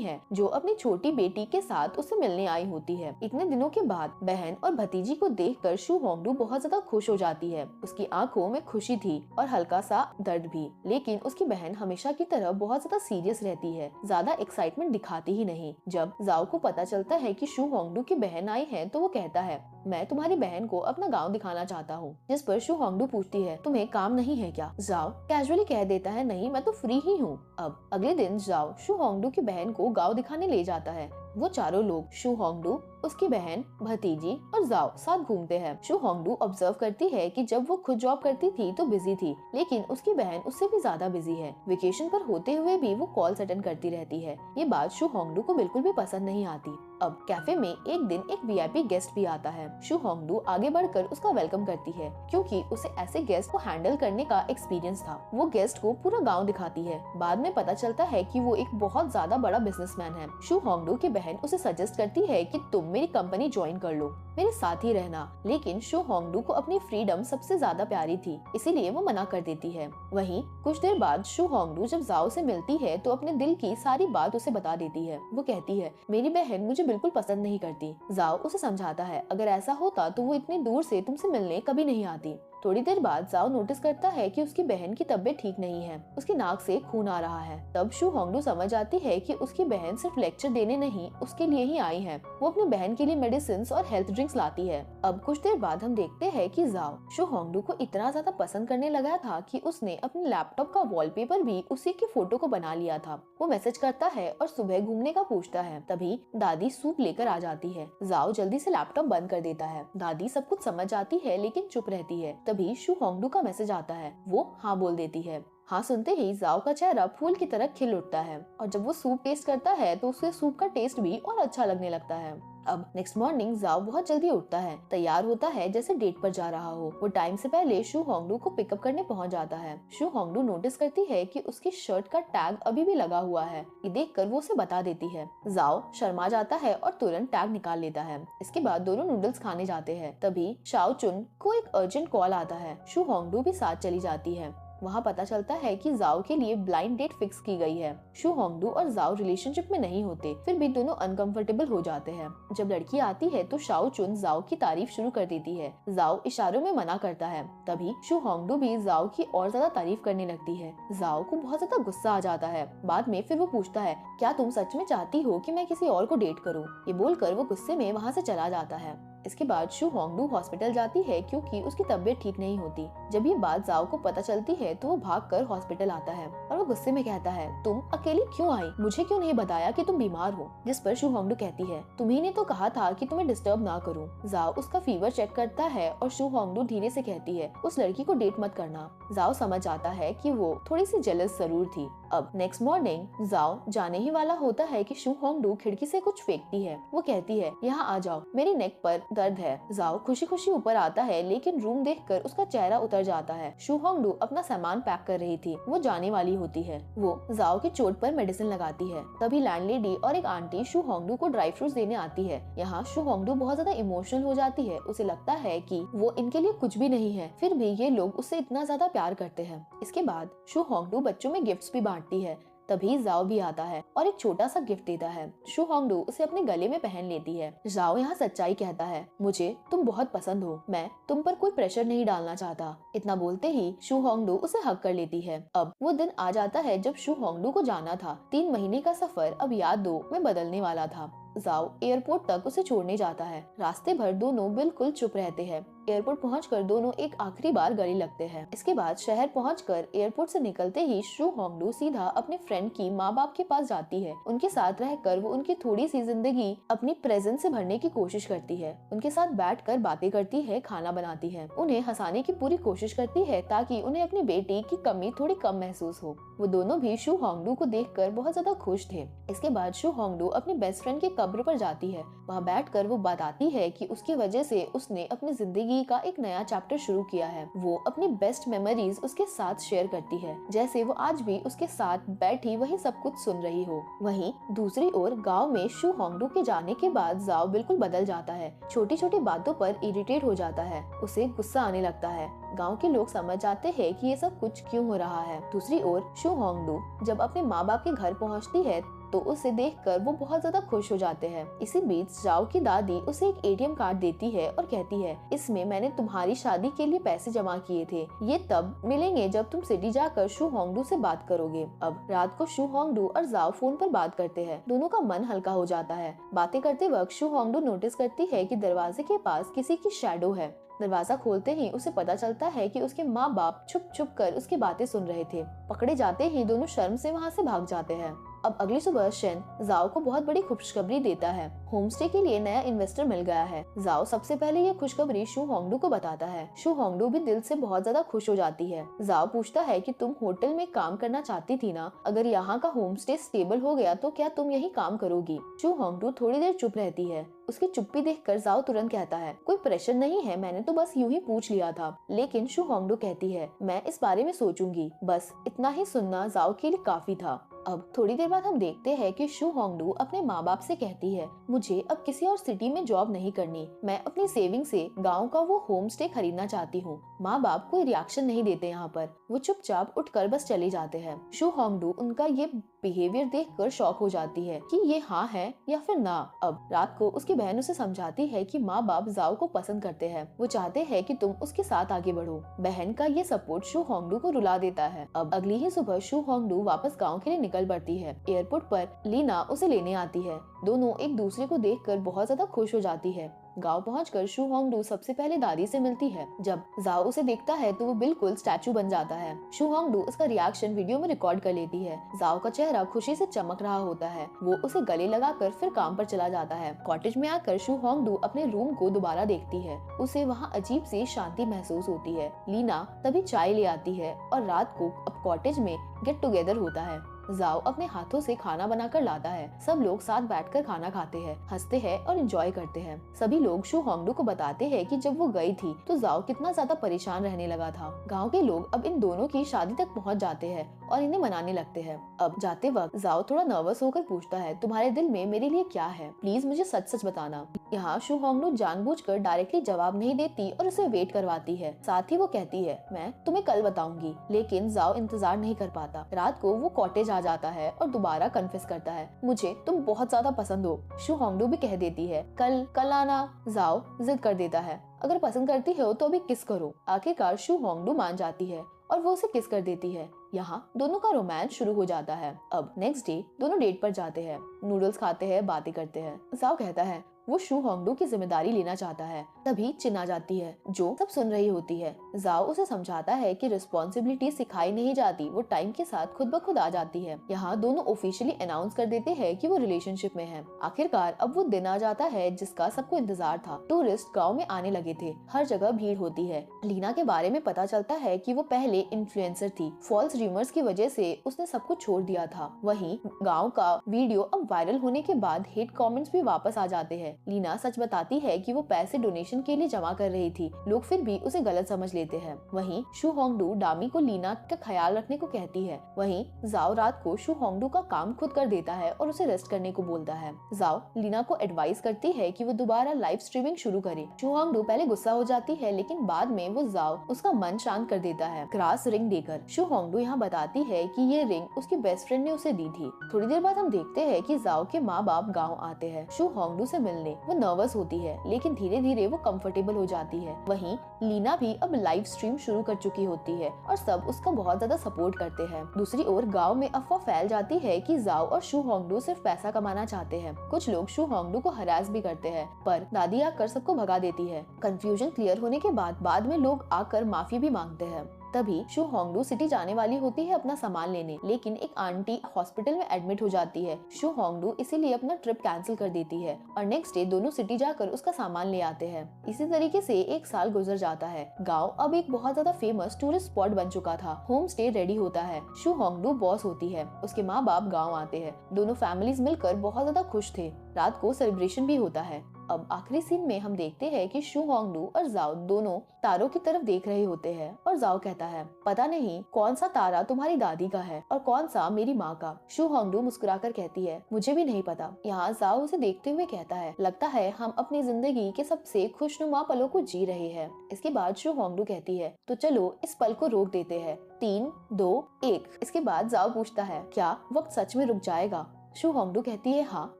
है, जो अपनी छोटी बेटी के साथ उसे मिलने आई होती है। इतने दिनों के बाद बहन और भतीजी को देखकर शू होंगडू बहुत ज्यादा खुश हो जाती है। उसकी आंखों में खुशी थी और हल्का सा दर्द भी, लेकिन उसकी बहन हमेशा की तरह बहुत ज्यादा सीरियस रहती है, ज्यादा एक्साइटमेंट दिखाती ही नहीं। जब जाओ को पता चलता है कि शू होंगडू की बहन आई है तो वो कहता है, मैं तुम्हारी बहन को अपना गांव दिखाना चाहता हूँ। जिस पर शू होंगडू पूछती है, तुम्हें काम नहीं है क्या? जाओ कैजुअली कह देता है, नहीं मैं तो फ्री ही हूँ। अब अगले दिन जाओ शू होंगडू की बहन को गांव दिखाने ले जाता है। वो चारों लोग शू होंगडू, उसकी बहन, भतीजी और जाओ साथ घूमते हैं। शू होंगडू ऑब्जर्व करती है कि जब वो खुद जॉब करती थी तो बिजी थी, लेकिन उसकी बहन उससे भी ज्यादा बिजी है। वेकेशन पर होते हुए भी वो कॉल्स अटेंड करती रहती है। ये बात शू होंगडू को बिल्कुल भी पसंद नहीं आती। अब कैफे में एक दिन एक वीआईपी गेस्ट भी आता है। शू होंगडू आगे बढ़कर उसका वेलकम करती है क्योंकि उसे ऐसे गेस्ट को हैंडल करने का एक्सपीरियंस था। वो गेस्ट को पूरा गांव दिखाती है। बाद में पता चलता है कि वो एक बहुत ज्यादा बड़ा बिजनेसमैन है। शू होंगडू की बहन उसे सजेस्ट करती है कि तुम मेरी कंपनी ज्वाइन कर लो, मेरे साथ ही रहना। लेकिन शू होंगडू को अपनी फ्रीडम सबसे ज्यादा प्यारी थी, इसीलिए वो मना कर देती है। वहीं कुछ देर बाद शू होंगडू जब जाओ से मिलती है तो अपने दिल की सारी बात उसे बता देती है। वो कहती है, मेरी बहन मुझे बिल्कुल पसंद नहीं करती। जाओ उसे समझाता है, अगर ऐसा होता तो वो इतनी दूर से तुमसे मिलने कभी नहीं आती। थोड़ी देर बाद जाओ नोटिस करता है कि उसकी बहन की तबीयत ठीक नहीं है। उसकी नाक से खून आ रहा है। तब शू होंगडू समझ आती है कि उसकी बहन सिर्फ लेक्चर देने नहीं, उसके लिए ही आई है। वो अपनी बहन के लिए मेडिसिन और हेल्थ ड्रिंक्स लाती है। अब कुछ देर बाद हम देखते हैं कि जाओ शू होंगडू को इतना ज्यादा पसंद करने लगा था कि उसने अपने लैपटॉप का वॉलपेपर भी उसी की फोटो को बना लिया था। वो मैसेज करता है और सुबह घूमने का पूछता है। तभी दादी सूप लेकर आ जाती है। जाओ जल्दी से लैपटॉप बंद कर देता है। दादी सब कुछ समझ आती है लेकिन चुप रहती है। तभी शू होंगडू का मैसेज आता है। वो हाँ बोल देती है। हाँ सुनते ही जाओ का चेहरा फूल की तरह खिल उठता है और जब वो सूप टेस्ट करता है तो उसे सूप का टेस्ट भी और अच्छा लगने लगता है। अब नेक्स्ट मॉर्निंग जाओ बहुत जल्दी उठता है, तैयार होता है जैसे डेट पर जा रहा हो। वो टाइम से पहले शू होंगडू को पिकअप करने पहुंच जाता है। शू होंगडू नोटिस करती है कि उसकी शर्ट का टैग अभी भी लगा हुआ है। ये देखकर वो उसे बता देती है। जाओ शर्मा जाता है और तुरंत टैग निकाल लेता है। इसके बाद दोनों नूडल्स खाने जाते हैं। तभी शाओ चुन को एक अर्जेंट कॉल आता है। शू होंगडू भी साथ चली जाती है। वहाँ पता चलता है कि जाओ के लिए ब्लाइंड डेट फिक्स की गई है। शू होंगडू और जाओ रिलेशनशिप में नहीं होते, फिर भी दोनों अनकंफर्टेबल हो जाते हैं। जब लड़की आती है तो शाओ चुन जाओ की तारीफ शुरू कर देती है। जाओ इशारों में मना करता है। तभी शू होंगडू भी जाओ की और ज्यादा तारीफ करने लगती है। जाओ को बहुत ज्यादा गुस्सा आ जाता है। बाद में फिर वो पूछता है, क्या तुम सच में चाहती हो कि मैं किसी और को डेट करूं? ये बोलकर वो गुस्से में वहाँ से चला जाता है। इसके बाद शू होंगडू हॉस्पिटल जाती है क्योंकि उसकी तबीयत ठीक नहीं होती। जब ये बात जाओ को पता चलती है तो वो भागकर हॉस्पिटल आता है और वो गुस्से में कहता है, तुम अकेली क्यों आई? मुझे क्यों नहीं बताया कि तुम बीमार हो? जिस पर शू होंगडू कहती है, तुम्ही ने तो कहा था कि तुम्हें डिस्टर्ब ना करूं। जाओ उसका फीवर चेक करता है और शू होंगडू धीरे से कहती है, उस लड़की को डेट मत करना। जाओ समझ जाता है कि वो थोड़ी सी जेलस जरूर थी। अब नेक्स्ट मॉर्निंग जाओ जाने ही वाला होता है कि शू होंगडू खिड़की से कुछ फेंकती है। वो कहती है, यहाँ आ जाओ, मेरी नेक पर दर्द है। जाओ खुशी खुशी ऊपर आता है, लेकिन रूम देखकर उसका चेहरा उतर जाता है। शू होंगडू अपना सामान पैक कर रही थी, वो जाने वाली होती है। वो जाओ की चोट पर मेडिसिन लगाती है। तभी लैंडलेडी और एक आंटी शू होंगडू को ड्राई फ्रूट्स देने आती है। यहाँ शू होंगडू बहुत ज्यादा इमोशनल हो जाती है। उसे लगता है कि वो इनके लिए कुछ भी नहीं है, फिर भी ये लोग उससे इतना ज्यादा प्यार करते हैं। इसके बाद शू होंगडू बच्चों में गिफ्ट्स भी बांटती है। तभी जाओ भी आता है और एक छोटा सा गिफ्ट देता है। शू होंगडू उसे अपने गले में पहन लेती है। जाओ यहाँ सच्चाई कहता है, मुझे तुम बहुत पसंद हो, मैं तुम पर कोई प्रेशर नहीं डालना चाहता। इतना बोलते ही शू होंगडू उसे हग कर लेती है। अब वो दिन आ जाता है जब शू होंगडू को जाना था। 3 महीने का सफर अब यादों में बदलने वाला था। जाओ एयरपोर्ट तक उसे छोड़ने जाता है। रास्ते भर दोनों बिल्कुल चुप रहते हैं। एयरपोर्ट पहुंचकर दोनों एक आखिरी बार गले लगते हैं। इसके बाद शहर पहुंचकर एयरपोर्ट से निकलते ही शू होंगडू सीधा अपने फ्रेंड की माँ बाप के पास जाती है। उनके साथ रहकर वो उनकी थोड़ी सी जिंदगी अपनी प्रेजेंस से भरने की कोशिश करती है। उनके साथ बैठकर बातें करती है, खाना बनाती है, उन्हें हंसाने की पूरी कोशिश करती है ताकि उन्हें अपनी बेटी की कमी थोड़ी कम महसूस हो। वो दोनों भी शू होंगडू को देखकर बहुत ज्यादा खुश थे। इसके बाद शू होंगडू अपनी बेस्ट फ्रेंड की कब्र पर जाती है। वहाँ बैठकर वो बताती है कि उसकी वजह से उसने अपनी जिंदगी का एक नया चैप्टर शुरू किया है। वो अपनी बेस्ट मेमोरीज उसके साथ शेयर करती है, जैसे वो आज भी उसके साथ बैठी वही सब कुछ सुन रही हो। वहीं दूसरी ओर गांव में शू होंगडू के जाने के बाद जाओ बिल्कुल बदल जाता है। छोटी छोटी बातों पर इरिटेट हो जाता है, उसे गुस्सा आने लगता है। गांव के लोग समझ जाते हैं कि ये सब कुछ क्यों हो रहा है। दूसरी ओर शू होंगडू जब अपने माँ बाप के घर पहुँचती है तो उसे देखकर वो बहुत ज्यादा खुश हो जाते हैं। इसी बीच जाओ की दादी उसे एक एटीएम कार्ड देती है और कहती है, इसमें मैंने तुम्हारी शादी के लिए पैसे जमा किए थे, ये तब मिलेंगे जब तुम सिटी जाकर शू होंगडू से बात करोगे। अब रात को शू होंगडू और जाओ फोन पर बात करते हैं। दोनों का मन हल्का हो जाता है। बातें करते वक्त शू होंगडू नोटिस करती है कि दरवाजे के पास किसी की शैडो है। दरवाजा खोलते ही उसे पता चलता है कि उसके माँ बाप छुप छुप कर उसकी बातें सुन रहे थे। पकड़े जाते ही दोनों शर्म से वहाँ से भाग जाते हैं। अब अगली सुबह शेन जाओ को बहुत बड़ी खुशखबरी देता है। होमस्टे के लिए नया इन्वेस्टर मिल गया है। जाओ सबसे पहले ये खुशखबरी शू होंगडू को बताता है। शू होंगडू भी दिल से बहुत ज्यादा खुश हो जाती है। जाओ पूछता है कि तुम होटल में काम करना चाहती थी ना, अगर यहाँ का होमस्टे स्टेबल हो गया तो क्या तुम यही काम करोगी? शू होंगडू थोड़ी देर चुप रहती है। उसकी चुप्पी देखकर जाओ तुरंत कहता है, कोई प्रेशर नहीं है, मैंने तो बस यूं ही पूछ लिया था। लेकिन शू होंगडू कहती है, मैं इस बारे में सोचूंगी। बस इतना ही सुनना जाओ के लिए काफी था। अब थोड़ी देर बाद हम देखते हैं कि शू होंगडू अपने माँ बाप से कहती है, मुझे अब किसी और सिटी में जॉब नहीं करनी, मैं अपनी सेविंग से गांव का वो होम स्टे खरीदना चाहती हूँ। माँ बाप कोई रिएक्शन नहीं देते यहाँ पर, वो चुपचाप उठकर बस चले जाते हैं। शू होंगडू उनका ये बिहेवियर देखकर शॉक हो जाती है कि ये हाँ है या फिर ना। अब रात को उसकी बहन उसे समझाती है कि माँ बाप जाओ को पसंद करते हैं, वो चाहते हैं कि तुम उसके साथ आगे बढ़ो। बहन का ये सपोर्ट शू होंगडू को रुला देता है। अब अगली ही सुबह शू होंगडू वापस गाँव के लिए निकल पड़ती है। एयरपोर्ट पर लीना उसे लेने आती है। दोनों एक दूसरे को देखकर बहुत ज्यादा खुश हो जाती है। गांव पहुंचकर शू होंगडू सबसे पहले दादी से मिलती है। जब जाओ उसे देखता है तो वो बिल्कुल स्टैचू बन जाता है। शू होंगडू उसका रिएक्शन वीडियो में रिकॉर्ड कर लेती है। जाओ का चेहरा खुशी से चमक रहा होता है। वो उसे गले लगाकर फिर काम पर चला जाता है। कॉटेज में आकर शू होंगडू अपने रूम को दोबारा देखती है। उसे वहाँ अजीब सी शांति महसूस होती है। लीना तभी चाय ले आती है और रात को अब कॉटेज में गेट टुगेदर होता है। जाओ अपने हाथों से खाना बनाकर लाता है। सब लोग साथ बैठकर खाना खाते हैं, हंसते हैं और एंजॉय करते हैं। सभी लोग शू होंगडू को बताते हैं कि जब वो गई थी तो जाओ कितना ज्यादा परेशान रहने लगा था। गाँव के लोग अब इन दोनों की शादी तक पहुँच जाते हैं और इन्हें मनाने लगते हैं। अब जाते वक्त जाओ थोड़ा नर्वस होकर पूछता है, तुम्हारे दिल में मेरे लिए क्या है, प्लीज मुझे सच सच बताना। यहाँ शू होंगडू जानबूझकर डायरेक्टली जवाब नहीं देती और उसे वेट करवाती है। साथ ही वो कहती है, मैं तुम्हें कल बताऊंगी। लेकिन जाओ इंतजार नहीं कर पाता। रात को वो कॉटेज आ जाता है और दोबारा कन्फेस करता है, मुझे तुम बहुत ज्यादा पसंद हो। शू होंगडू भी कह देती है, कल कल आना। जाओ जिद कर देता है, अगर पसंद करती हो तो अभी किस करो। आखिरकार शू होंगडू मान जाती है और वो उसे किस कर देती है। यहाँ दोनों का रोमांस शुरू हो जाता है। अब नेक्स्ट डे दोनों डेट पर जाते हैं, नूडल्स खाते हैं, बातें करते हैं। जाओ कहता है वो शू होंगडू की जिम्मेदारी लेना चाहता है। तभी चिन आ जाती है जो सब सुन रही होती है। जाओ उसे समझाता है कि रिस्पॉन्सिबिलिटी सिखाई नहीं जाती, वो टाइम के साथ खुद ब खुद आ जाती है। यहाँ दोनों ऑफिशियली अनाउंस कर देते हैं कि वो रिलेशनशिप में हैं। आखिरकार अब वो दिन आ जाता है जिसका सबको इंतजार था। टूरिस्ट गाँव में आने लगे थे, हर जगह भीड़ होती है। लीना के बारे में पता चलता है कि वो पहले इन्फ्लुएंसर थी। फॉल्स रूमर्स की वजह से उसने सब कुछ छोड़ दिया था। वहीं गाँव का वीडियो अब वायरल होने के बाद हेट कमेंट्स भी वापस आ जाते हैं। लीना सच बताती है कि वो पैसे डोनेशन के लिए जमा कर रही थी, लोग फिर भी उसे गलत समझ लेते हैं। वहीं शू होंगडू डामी को लीना का ख्याल रखने को कहती है। वहीं जाओ रात को शू होंगडू का काम खुद कर देता है और उसे रेस्ट करने को बोलता है। जाओ लीना को एडवाइस करती है कि वो दोबारा लाइव स्ट्रीमिंग शुरू करे। शू होंगडू पहले गुस्सा हो जाती है, लेकिन बाद में वो जाओ उसका मन शांत कर देता है ग्रास रिंग देकर। शू होंगडू यहाँ बताती है कि ये रिंग उसकी बेस्ट फ्रेंड ने उसे दी थी। थोड़ी देर बाद हम देखते हैं कि जाओ के माँ बाप गाँव आते हैं शू होंगडू से मिलने। वो नर्वस होती है लेकिन धीरे धीरे वो कंफर्टेबल हो जाती है। वहीं लीना भी अब लाइव स्ट्रीम शुरू कर चुकी होती है और सब उसका बहुत ज्यादा सपोर्ट करते हैं। दूसरी ओर गांव में अफवाह फैल जाती है कि जाओ और शू होंगडू सिर्फ पैसा कमाना चाहते हैं। कुछ लोग शू होंगडू को हरास भी करते हैं, पर दादी आकर सबको भगा देती है। कंफ्यूजन क्लियर होने के बाद में लोग आकर माफी भी मांगते हैं। तभी शू होंगडू सिटी जाने वाली होती है अपना सामान लेने, लेकिन एक आंटी हॉस्पिटल में एडमिट हो जाती है। शू होंगडू इसीलिए अपना ट्रिप कैंसिल कर देती है और नेक्स्ट डे दोनों सिटी जाकर उसका सामान ले आते हैं। इसी तरीके से एक साल गुजर जाता है। गांव अब एक बहुत ज्यादा फेमस टूरिस्ट स्पॉट बन चुका था। होम स्टे रेडी होता है। शू होंगडू बॉस होती है, उसके माँ बाप गाँव आते हैं। दोनों फैमिलीज मिलकर बहुत ज्यादा खुश थे। रात को सेलिब्रेशन भी होता है। अब आखिरी सीन में हम देखते हैं कि शू होंगडू और जाओ दोनों तारों की तरफ देख रहे होते हैं और जाओ कहता है, पता नहीं कौन सा तारा तुम्हारी दादी का है और कौन सा मेरी माँ का। शू होंगडू मुस्कुराकर कहती है, मुझे भी नहीं पता। यहाँ जाओ उसे देखते हुए कहता है, लगता है हम अपनी जिंदगी के सबसे खुशनुमा पलों को जी रहे हैं। इसके बाद शू होंगडू कहती है, तो चलो इस पल को रोक देते हैं। 3, 2, 1। इसके बाद जाओ पूछता है, क्या वक्त सच में रुक जाएगा? शू होंगडू कहती है, हाँ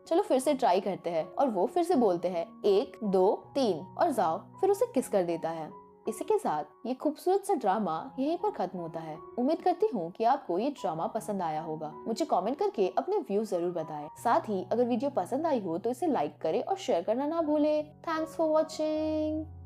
चलो फिर से ट्राई करते हैं। और वो फिर से बोलते हैं 1, 2, 3 और जाओ फिर उसे किस कर देता है। इसी के साथ ये खूबसूरत सा ड्रामा यहीं पर खत्म होता है। उम्मीद करती हूँ कि आपको ये ड्रामा पसंद आया होगा। मुझे कमेंट करके अपने व्यूज जरूर बताएं। साथ ही अगर वीडियो पसंद आई हो तो इसे लाइक करें और शेयर करना ना भूलें। Thanks for watching.